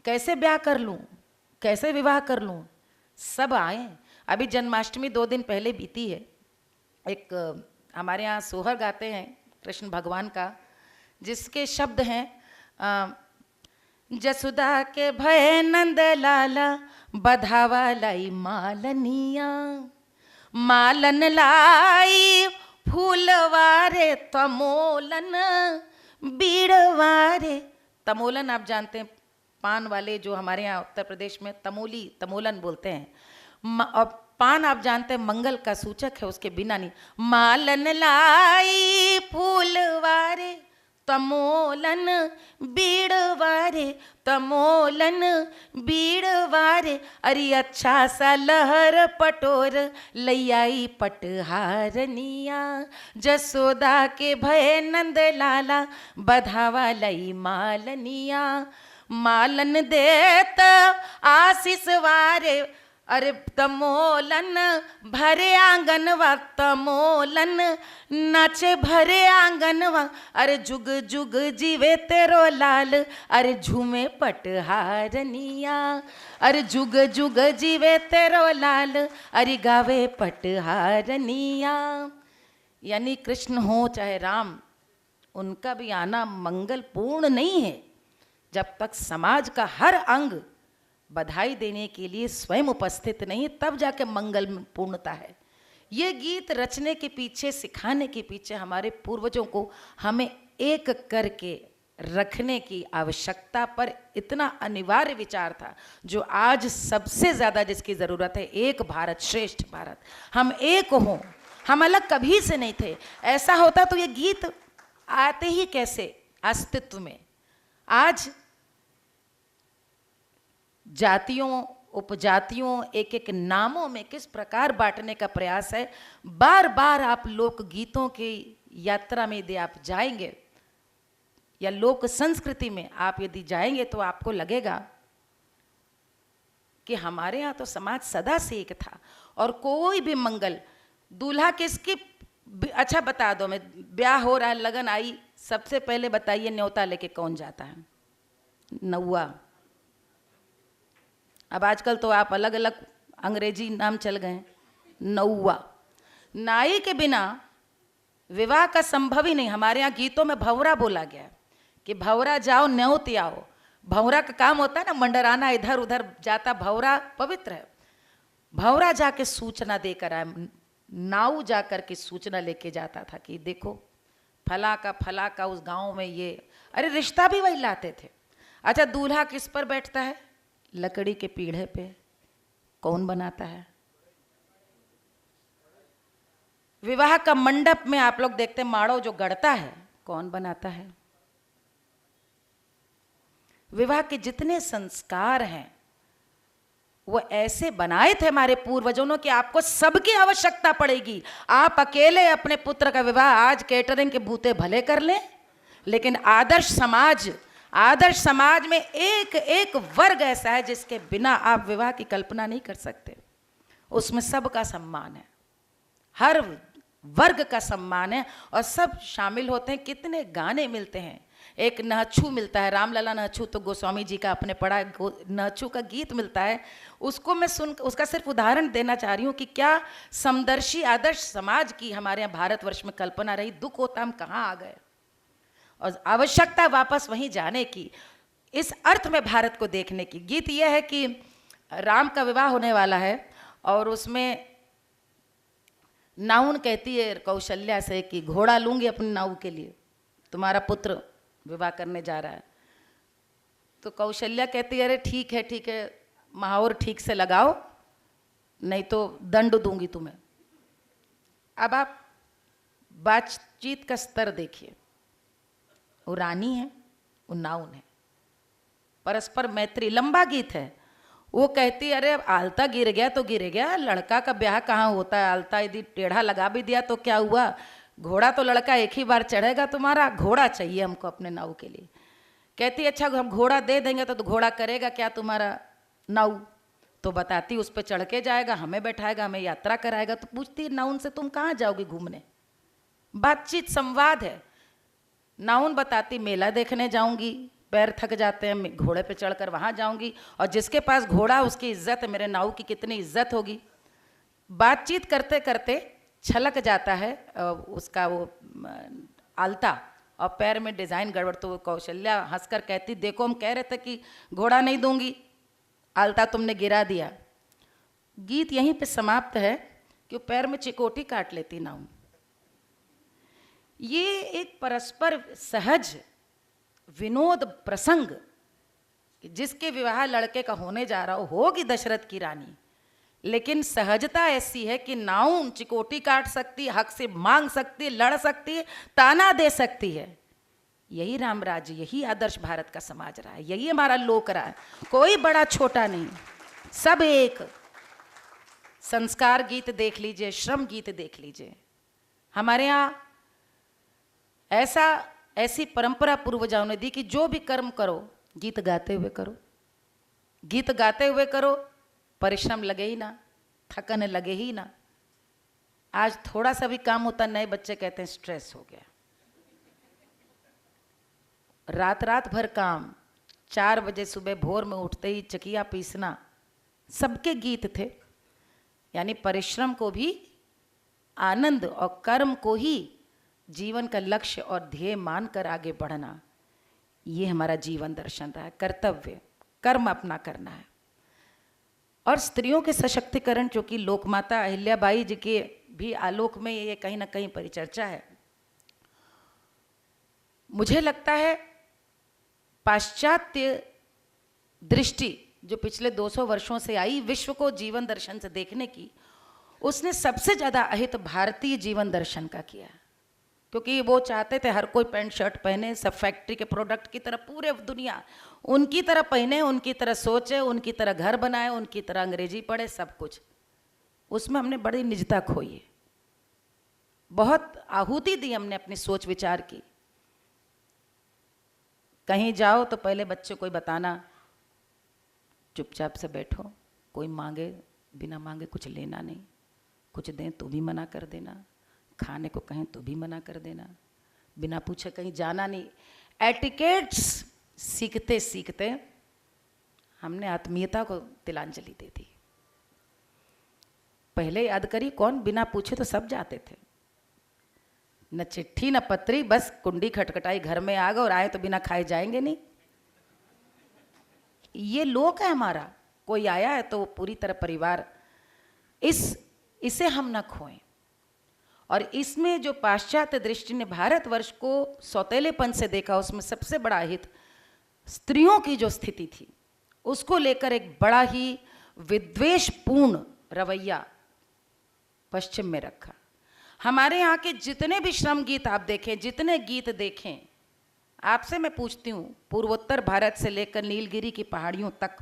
कैसे ब्याह कर लूं, कैसे विवाह कर लूं, सब आए। अभी जन्माष्टमी 2 दिन पहले बीती है। एक हमारे यहाँ सोहर गाते हैं कृष्ण भगवान का, जिसके शब्द हैं जसुदा के भय नंद लाला, बधावा लाई मालनिया। मालन लाई फूलवारे तमोलन बीड़वारे। तमोलन आप जानते हैं, पान वाले जो हमारे यहाँ उत्तर प्रदेश में तमोलन बोलते हैं। और पान आप जानते हैं मंगल का सूचक है, उसके बिना नहीं। मालन लाई फूलवारे तमोलन बीड़वारे, तमोलन बीड़वारे। अरे अच्छा सा लहर पटोर लैयाई पटहारनिया। जसोदा के भय नंद लाला, बधावा लई मालनिया। मालन देत आशीष वारे, अरे तमोलन भरे आंगनवा, तमोलन नाचे भरे आंगनवा। अरे जुग जुग जीवे तेरो लाल, अरे झूमे पटहारनिया। अरे जुग जुग जीवे तेरो लाल, अरे गावे पटहारनिया। यानी कृष्ण हो चाहे राम, उनका भी आना मंगल पूर्ण नहीं है जब तक समाज का हर अंग बधाई देने के लिए स्वयं उपस्थित नहीं, तब जाके मंगल में पूर्णता है। ये गीत रचने के पीछे, सिखाने के पीछे हमारे पूर्वजों को हमें एक करके रखने की आवश्यकता पर इतना अनिवार्य विचार था, जो आज सबसे ज़्यादा जिसकी ज़रूरत है, एक भारत श्रेष्ठ भारत। हम एक हों, हम अलग कभी से नहीं थे। ऐसा होता तो ये गीत आते ही कैसे अस्तित्व में। आज जातियों, उपजातियों, एक एक नामों में किस प्रकार बांटने का प्रयास है। बार बार आप लोक गीतों की यात्रा में यदि आप जाएंगे, या लोक संस्कृति में आप यदि जाएंगे, तो आपको लगेगा कि हमारे यहाँ तो समाज सदा से एक था। और कोई भी मंगल, दूल्हा किसकी, अच्छा बता दो, मैं ब्याह हो रहा है, लगन आई, सबसे पहले बताइए न्योता लेके कौन जाता है? नौआ। अब आजकल तो आप अलग अलग अंग्रेजी नाम चल गए। नौआ। नाई के बिना विवाह का संभव ही नहीं। हमारे यहाँ गीतों में भंवरा बोला गया है कि भंवरा जाओ न्योत आओ। भंवरा का काम होता है ना मंडराना, इधर उधर जाता। भंवरा पवित्र है। भंवरा जाके सूचना देकर आए, नाऊ जाकर के सूचना लेके जाता था कि देखो फला का उस गांव में ये, अरे रिश्ता भी वही लाते थे। अच्छा, दूल्हा किस पर बैठता है? लकड़ी के पीढ़े पे। कौन बनाता है? विवाह का मंडप में आप लोग देखते हैं माड़ो जो गढ़ता है, कौन बनाता है? विवाह के जितने संस्कार हैं वो ऐसे बनाए थे हमारे पूर्वजों ने कि आपको सबकी आवश्यकता पड़ेगी। आप अकेले अपने पुत्र का विवाह आज केटरिंग के भूते भले कर लें, लेकिन आदर्श समाज में एक एक वर्ग ऐसा है जिसके बिना आप विवाह की कल्पना नहीं कर सकते। उसमें सबका सम्मान है, हर वर्ग का सम्मान है और सब शामिल होते हैं। कितने गाने मिलते हैं, एक नहछू मिलता है, रामलला नहछू तो गोस्वामी जी का आपने पढ़ा, नहछू का गीत मिलता है। उसको मैं उसका सिर्फ उदाहरण देना चाह रही हूँ कि क्या समदर्शी आदर्श समाज की हमारे यहाँ भारतवर्ष में कल्पना रही। दुख होता हम कहाँ आ गए, और आवश्यकता वापस वहीं जाने की, इस अर्थ में भारत को देखने की। गीत यह है कि राम का विवाह होने वाला है और उसमें नाउन कहती है कौशल्या से कि घोड़ा लूंगी अपने नाव के लिए, तुम्हारा पुत्र विवाह करने जा रहा है। तो कौशल्या कहती है अरे ठीक है, महावर ठीक से लगाओ नहीं तो दंड दूंगी तुम्हें। अब आप बातचीत का स्तर देखिए, वो रानी है, वो नाउन है, परस्पर मैत्री, लंबा गीत है। वो कहती अरे आलता गिर गया तो गिर गया, लड़का का ब्याह कहाँ होता है, आलता यदि टेढ़ा लगा भी दिया तो क्या हुआ, घोड़ा तो लड़का एक ही बार चढ़ेगा, तुम्हारा घोड़ा चाहिए हमको अपने नाव के लिए। कहती अच्छा हम घोड़ा दे देंगे तो घोड़ा करेगा क्या तुम्हारा नाव? तो बताती उस पर चढ़ के जाएगा, हमें बैठाएगा, हमें यात्रा कराएगा। तो पूछती नाउन से तुम कहाँ जाओगी घूमने? बातचीत संवाद है। नाउन बताती मेला देखने जाऊंगी, पैर थक जाते हैं, घोड़े पे चढ़कर वहां जाऊंगी, और जिसके पास घोड़ा उसकी इज्जत है, मेरे नाव की कितनी इज्जत होगी। बातचीत करते करते छलक जाता है उसका वो आलता, और पैर में डिजाइन गड़बड़। तो कौशल्या हंसकर कहती देखो हम कह रहे थे कि घोड़ा नहीं दूंगी, आलता तुमने गिरा दिया। गीत यहीं पे समाप्त है कि पैर में चिकोटी काट लेती नाउन। ये एक परस्पर सहज विनोद प्रसंग, जिसके विवाह लड़के का होने जा रहा होगी दशरथ की रानी, लेकिन सहजता ऐसी है कि नाउन चिकोटी काट सकती है, हक से मांग सकती है, लड़ सकती है, ताना दे सकती है। यही राम राज्य, यही आदर्श भारत का समाज रहा है, यही हमारा लोक रहा है। कोई बड़ा छोटा नहीं, सब एक। संस्कार गीत देख लीजिए, श्रम गीत देख लीजिए। हमारे यहाँ ऐसी परंपरा पूर्वजों ने दी कि जो भी कर्म करो गीत गाते हुए करो, गीत गाते हुए करो, परिश्रम लगे ही ना, थकन लगे ही ना। आज थोड़ा सा भी काम होता, नए बच्चे कहते हैं स्ट्रेस हो गया। रात भर काम, 4 बजे सुबह भोर में उठते ही चकिया पीसना, सबके गीत थे। यानी परिश्रम को भी आनंद और कर्म को ही जीवन का लक्ष्य और ध्येय मानकर आगे बढ़ना, ये हमारा जीवन दर्शन रहा है। कर्तव्य, कर्म अपना करना है। और स्त्रियों के सशक्तिकरण, जो कि लोकमाता अहिल्याबाई जी के भी आलोक में ये कहीं ना कहीं परिचर्चा है। मुझे लगता है पाश्चात्य दृष्टि जो पिछले 200 वर्षों से आई विश्व को जीवन दर्शन से देखने की, उसने सबसे ज़्यादा अहित भारतीय जीवन दर्शन का किया, क्योंकि वो चाहते थे हर कोई पैंट शर्ट पहने, सब फैक्ट्री के प्रोडक्ट की तरह, पूरे दुनिया उनकी तरह पहने, उनकी तरह सोचे, उनकी तरह घर बनाए, उनकी तरह अंग्रेजी पढ़े, सब कुछ। उसमें हमने बड़ी निजता खोई है, बहुत आहुति दी हमने अपनी सोच विचार की। कहीं जाओ तो पहले बच्चे कोई बताना, चुपचाप से बैठो, कोई मांगे बिना मांगे कुछ लेना नहीं, कुछ दें तो भी मना कर देना, खाने को कहें तो भी मना कर देना, बिना पूछे कहीं जाना नहीं। एटिकेट्स सीखते सीखते हमने आत्मीयता को तिलांजलि दे दी। पहले याद करी कौन बिना पूछे तो सब जाते थे, न चिट्ठी न पत्री, बस कुंडी खटखटाई, घर में आ गए और आए तो बिना खाए जाएंगे नहीं। ये लोक है हमारा, कोई आया है तो पूरी तरह परिवार, इसे हम न खोएं। और इसमें जो पाश्चात्य दृष्टि ने भारतवर्ष को सौतेलेपन से देखा, उसमें सबसे बड़ा हित स्त्रियों की जो स्थिति थी उसको लेकर एक बड़ा ही विद्वेषपूर्ण रवैया पश्चिम में रखा। हमारे यहाँ के जितने भी श्रम गीत आप देखें, जितने गीत देखें, आपसे मैं पूछती हूँ, पूर्वोत्तर भारत से लेकर नीलगिरी की पहाड़ियों तक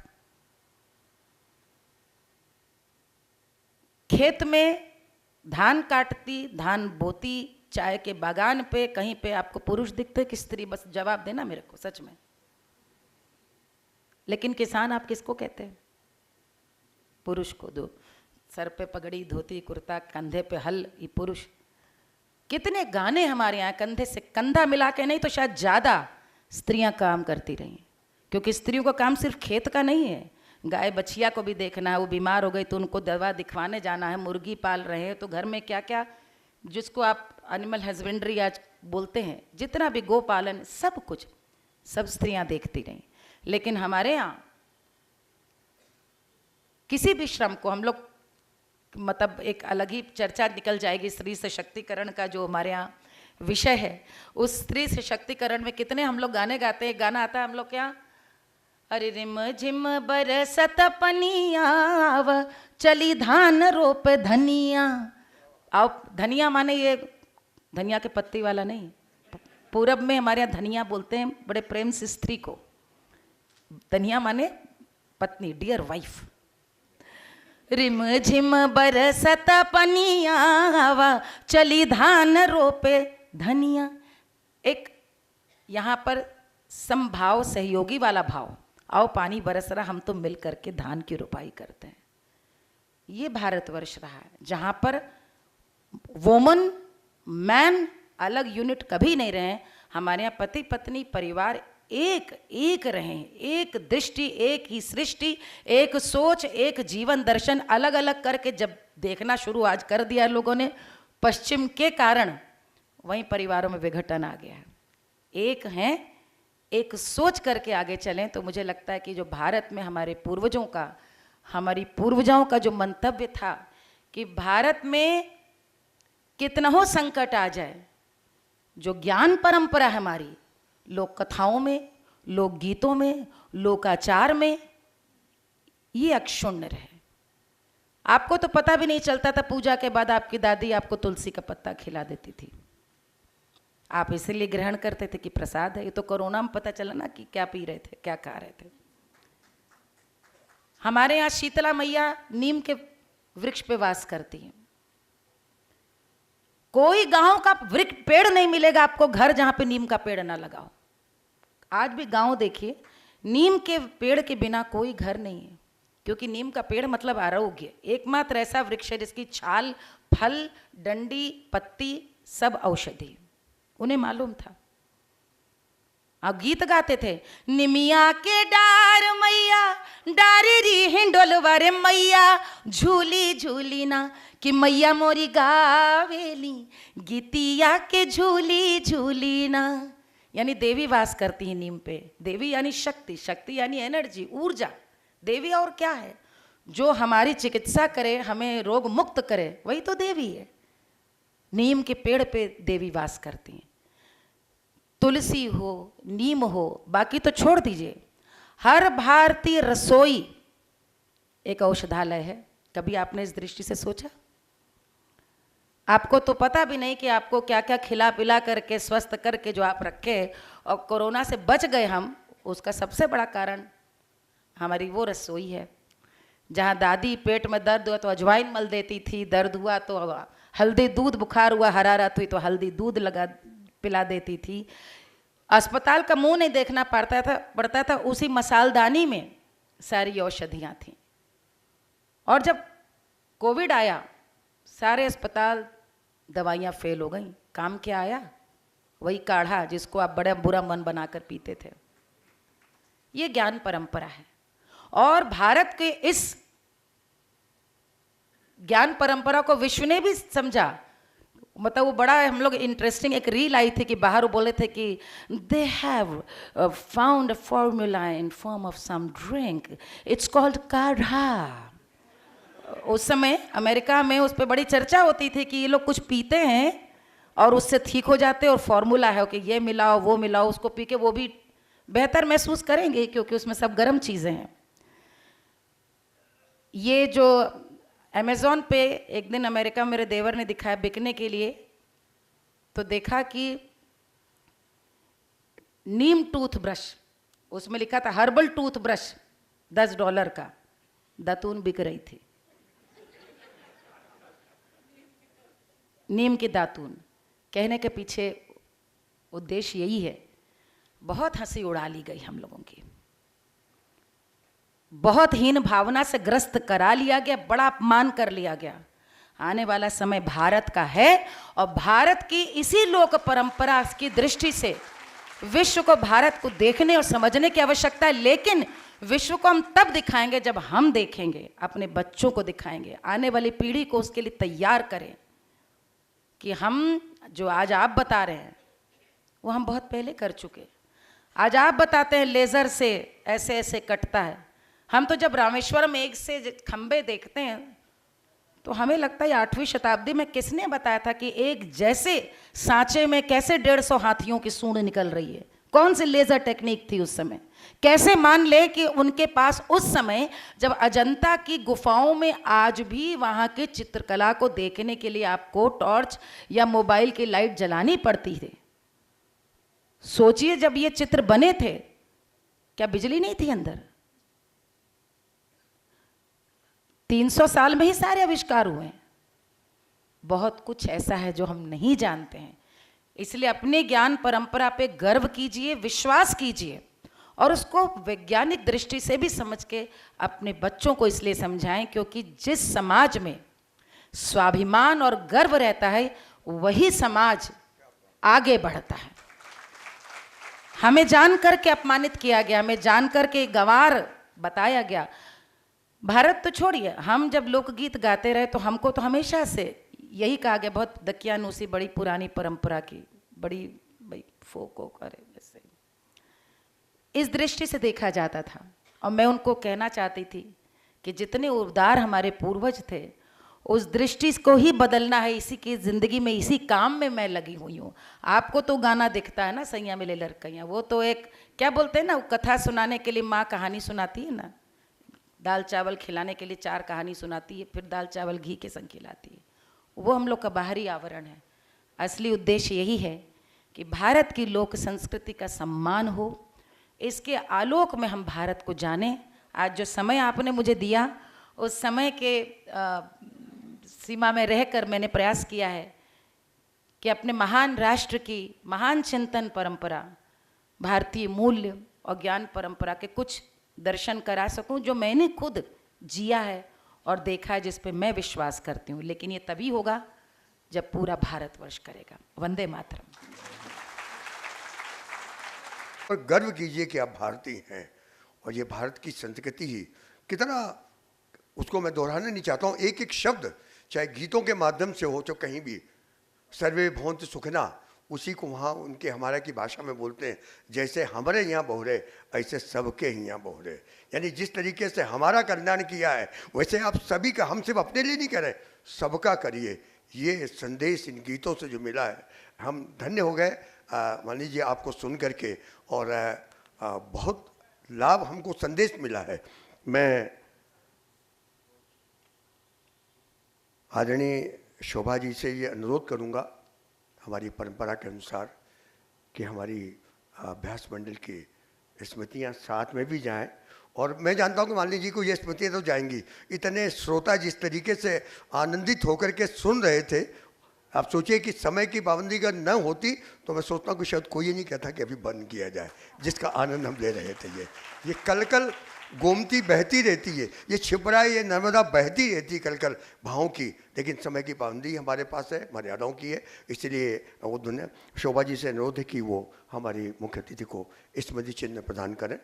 खेत में धान काटती, धान बोती, चाय के बागान पे कहीं पे आपको पुरुष दिखते कि स्त्री? बस जवाब देना मेरे को, सच में। लेकिन किसान आप किसको कहते हैं? पुरुष को। दो सर पे पगड़ी, धोती कुर्ता, कंधे पे हल, ये पुरुष। कितने गाने हमारे यहाँ कंधे से कंधा मिला के नहीं तो शायद ज़्यादा स्त्रियां काम करती रहीं, क्योंकि स्त्रियों का काम सिर्फ खेत का नहीं है। गाय बछिया को भी देखना है, वो बीमार हो गई तो उनको दवा दिखवाने जाना है, मुर्गी पाल रहे हैं तो घर में क्या क्या, जिसको आप एनिमल हस्बेंड्री आज बोलते हैं, जितना भी गो पालन, सब कुछ सब स्त्रियां देखती रहीं। लेकिन हमारे यहाँ किसी भी श्रम को हम लोग, मतलब एक अलग ही चर्चा निकल जाएगी स्त्री सशक्तिकरण का जो हमारे यहाँ विषय है। उस स्त्री सशक्तिकरण में कितने हम लोग गाने गाते हैं। गाना आता है हम लोग क्या, अरे रिम झिम बरसत पनिया चली धान रोप धनिया। आप धनिया माने ये धनिया के पत्ती वाला नहीं, पूरब में हमारे यहाँ धनिया बोलते हैं बड़े प्रेम से स्त्री को। धनिया माने पत्नी, डियर वाइफ। रिम झिम बरसत पनिया चली धान रोपे धनिया। एक यहाँ पर समभाव, सहयोगी वाला भाव, आओ पानी बरस रहा, हम तो मिल करके धान की रोपाई करते हैं। ये भारतवर्ष रहा है जहाँ पर वोमन मैन अलग यूनिट कभी नहीं रहे। हमारे यहाँ पति पत्नी परिवार एक एक रहें, एक दृष्टि, एक ही सृष्टि, एक सोच, एक जीवन दर्शन अलग अलग करके जब देखना शुरू आज कर दिया लोगों ने पश्चिम के कारण, वहीं परिवारों में विघटन आ गया है। एक हैं, एक सोच करके आगे चलें तो मुझे लगता है कि जो भारत में हमारे पूर्वजों का, हमारी पूर्वजाओं का जो मंतव्य था कि भारत में कितना हो संकट आ जाए, जो ज्ञान परंपरा है हमारी, लोक कथाओं में, लोक गीतों में, लोकाचार में, ये अक्षुण्ण रहे। आपको तो पता भी नहीं चलता था, पूजा के बाद आपकी दादी आपको तुलसी का पत्ता खिला देती थी, आप इसीलिए ग्रहण करते थे कि प्रसाद है। ये तो कोरोना में पता चला ना कि क्या पी रहे थे, क्या खा रहे थे। हमारे यहाँ शीतला मैया नीम के वृक्ष पे वास करती हैं। कोई गांव का वृक्ष पेड़ नहीं मिलेगा आपको घर जहां पे नीम का पेड़ ना लगाओ। आज भी गांव देखिए, नीम के पेड़ के बिना कोई घर नहीं है, क्योंकि नीम का पेड़ मतलब आरोग्य, एकमात्र ऐसा वृक्ष है जिसकी छाल, फल, डंडी, पत्ती सब औषधि, उन्हें मालूम था। अब गीत गाते थे, निमिया के डार मैया डारी री हिंडोलवा रे मैया झूली झूली ना, कि मैया मोरी गावेली गीतिया के झूली झूली ना। यानी देवी वास करती है नीम पे। देवी यानी शक्ति, शक्ति यानी एनर्जी, ऊर्जा। देवी और क्या है? जो हमारी चिकित्सा करे, हमें रोग मुक्त करे, वही तो देवी है। नीम के पेड़ पे देवी वास करती हैं। तुलसी हो, नीम हो, बाकी तो छोड़ दीजिए। हर भारतीय रसोई एक औषधालय है। कभी आपने इस दृष्टि से सोचा? आपको तो पता भी नहीं कि आपको क्या क्या खिला पिला करके स्वस्थ करके जो आप रखे और कोरोना से बच गए हम, उसका सबसे बड़ा कारण हमारी वो रसोई है जहाँ दादी पेट में दर्द हुआ तो अजवाइन मल देती थी, दर्द हुआ तो हल्दी दूध, बुखार हुआ, हरारत हुई तो हल्दी दूध लगा पिला देती थी। अस्पताल का मुंह नहीं देखना पड़ता था, उसी मसालदानी में सारी औषधियाँ थीं। और जब कोविड आया, सारे अस्पताल दवाइयाँ फेल हो गई। काम क्या आया? वही काढ़ा जिसको आप बड़ा बुरा मन बनाकर पीते थे। ये ज्ञान परंपरा है। और भारत के इस ज्ञान परंपरा को विश्व ने भी समझा। मतलब वो बड़ा हम लोग इंटरेस्टिंग एक रील आई थी कि बाहर वो बोले थे कि they have found a formula in form of some drink, it's called kadha. उस समय अमेरिका में उस पर बड़ी चर्चा होती थी कि ये लोग कुछ पीते हैं और उससे ठीक हो जाते हैं, और फॉर्मूला है कि ये मिलाओ वो मिलाओ, उसको पी के वो भी बेहतर महसूस करेंगे क्योंकि उसमें सब गर्म चीज़ें हैं। ये जो अमेज़ॉन पे एक दिन अमेरिका मेरे देवर ने दिखाया बिकने के लिए, तो देखा कि नीम टूथब्रश, उसमें लिखा था हर्बल टूथब्रश $10 का, दातून बिक रही थी, नीम की दातून। कहने के पीछे उद्देश्य यही है, बहुत हंसी उड़ा ली गई हम लोगों की, बहुत हीन भावना से ग्रस्त करा लिया गया, बड़ा अपमान कर लिया गया। आने वाला समय भारत का है और भारत की इसी लोक परंपरा की दृष्टि से विश्व को भारत को देखने और समझने की आवश्यकता है। लेकिन विश्व को हम तब दिखाएंगे जब हम देखेंगे, अपने बच्चों को दिखाएंगे, आने वाली पीढ़ी को उसके लिए तैयार करें कि हम जो आज आप बता रहे हैं वो हम बहुत पहले कर चुके। आज आप बताते हैं लेज़र से ऐसे ऐसे कटता है, हम तो जब रामेश्वरम एक से खंबे देखते हैं तो हमें लगता है 8वीं शताब्दी में किसने बताया था कि एक जैसे सांचे में कैसे 150 हाथियों की सूंड निकल रही है? कौन सी लेजर टेक्निक थी उस समय? कैसे मान ले कि उनके पास उस समय जब अजंता की गुफाओं में आज भी वहां के चित्रकला को देखने के लिए आपको टॉर्च या मोबाइल की लाइट जलानी पड़ती थी। सोचिए जब ये चित्र बने थे, क्या बिजली नहीं थी अंदर? 300 साल में ही सारे आविष्कार हुए हैं। बहुत कुछ ऐसा है जो हम नहीं जानते हैं, इसलिए अपने ज्ञान परंपरा पे गर्व कीजिए, विश्वास कीजिए और उसको वैज्ञानिक दृष्टि से भी समझ के अपने बच्चों को इसलिए समझाएं क्योंकि जिस समाज में स्वाभिमान और गर्व रहता है वही समाज आगे बढ़ता है। हमें जान करके अपमानित किया गया, हमें जान करके गंवार बताया गया। भारत तो छोड़िए, हम जब लोकगीत गाते रहे तो हमको तो हमेशा से यही कहा गया, बहुत दकियानूसी, बड़ी पुरानी परंपरा की, बड़ी भाई फोक करे वैसे इस दृष्टि से देखा जाता था। और मैं उनको कहना चाहती थी कि जितने उदार हमारे पूर्वज थे उस दृष्टि को ही बदलना है। इसी की ज़िंदगी में, इसी काम में मैं लगी हुई हूँ। आपको तो गाना दिखता है ना, सैया मिले लड़कैयाँ, वो तो एक क्या बोलते हैं ना, कथा सुनाने के लिए माँ कहानी सुनाती है ना, दाल चावल खिलाने के लिए 4 कहानी सुनाती है, फिर दाल चावल घी के संग खिलाती है। वो हम लोग का बाहरी आवरण है। असली उद्देश्य यही है कि भारत की लोक संस्कृति का सम्मान हो, इसके आलोक में हम भारत को जानें। आज जो समय आपने मुझे दिया उस समय के सीमा में रहकर मैंने प्रयास किया है कि अपने महान राष्ट्र की महान चिंतन परंपरा, भारतीय मूल्य और ज्ञान परंपरा के कुछ दर्शन करा सकूं जो मैंने खुद जिया है और देखा है, जिस पे मैं विश्वास करती हूँ। लेकिन ये तभी होगा जब पूरा भारतवर्ष करेगा। वंदे मातरम। और गर्व कीजिए कि आप भारतीय हैं और ये भारत की संस्कृति ही कितना, उसको मैं दोहराना नहीं चाहता हूँ। एक एक शब्द चाहे गीतों के माध्यम से हो, तो कहीं भी सर्वे भवन्तु सुखिना, उसी को वहाँ उनके हमारा की भाषा में बोलते हैं, जैसे हमारे यहाँ बहुरे ऐसे सबके ही यहाँ बहुरे। यानी जिस तरीके से हमारा कल्याण किया है वैसे आप सभी का, हम सिर्फ अपने लिए नहीं करें, सबका करिए। ये संदेश इन गीतों से जो मिला है, हम धन्य हो गए मान लीजिए आपको सुन करके, और बहुत लाभ हमको संदेश मिला है। मैं आदरणीय शोभा जी से ये अनुरोध करूँगा हमारी परंपरा के अनुसार कि हमारी अभ्यास मंडल की स्मृतियाँ साथ में भी जाएं। और मैं जानता हूँ कि मान लीजिए को ये स्मृतियाँ तो जाएंगी, इतने श्रोता जिस तरीके से आनंदित होकर के सुन रहे थे, आप सोचिए कि समय की पाबंदी अगर न होती तो मैं सोचता हूँ कि शायद कोई ये नहीं कहता कि अभी बंद किया जाए, जिसका आनंद हम ले रहे थे। ये कल कल गोमती बहती रहती है, ये छिपरा, ये नर्मदा बहती रहती कल कल भावों की, लेकिन समय की पाबंदी हमारे पास है, मर्यादाओं की है। इसलिए वो दुनिया शोभा जी से अनुरोध है कि वो हमारी मुख्य अतिथि को स्मृति चिन्ह प्रदान करें।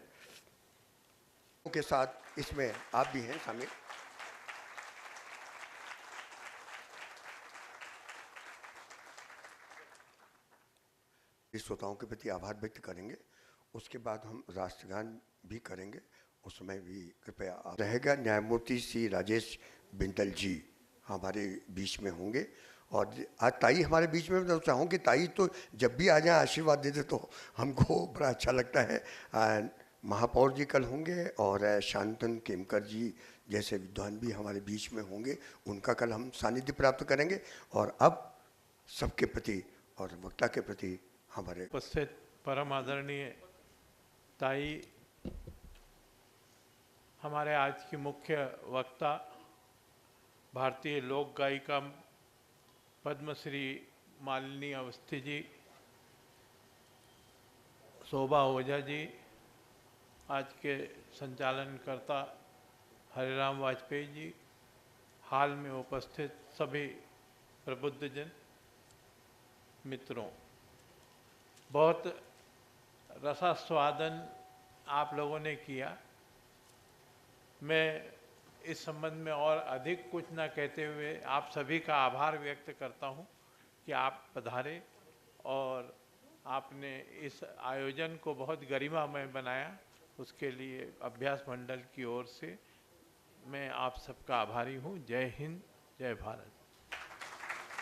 के साथ इसमें आप भी हैं शामिल। श्रोताओं के प्रति आभार व्यक्त करेंगे, उसके बाद हम राष्ट्रगान भी करेंगे उसमें भी कृपया आप रहेगा। न्यायमूर्ति श्री राजेश बिंदल जी हमारे बीच में होंगे और आज ताई हमारे बीच में, तो चाहूँ कि ताई तो जब भी आ जाए आशीर्वाद दे दे तो हमको बड़ा अच्छा लगता है। महापौर जी कल होंगे और शांतन केमकर जी जैसे विद्वान भी हमारे बीच में होंगे, उनका कल हम सानिध्य प्राप्त करेंगे। और अब सबके प्रति और वक्ता के प्रति हमारे उपस्थित परम आदरणीय ताई, हमारे आज की मुख्य वक्ता भारतीय लोक गायिका पद्मश्री मालिनी अवस्थी जी, शोभा ओझा जी, आज के संचालनकर्ता हरिराम वाजपेयी जी, हाल में उपस्थित सभी प्रबुद्धजन मित्रों, बहुत रसास्वादन आप लोगों ने किया। मैं इस संबंध में और अधिक कुछ न कहते हुए आप सभी का आभार व्यक्त करता हूं कि आप पधारे और आपने इस आयोजन को बहुत गरिमामय बनाया। उसके लिए अभ्यास मंडल की ओर से मैं आप सबका आभारी हूं। जय हिंद, जय भारत।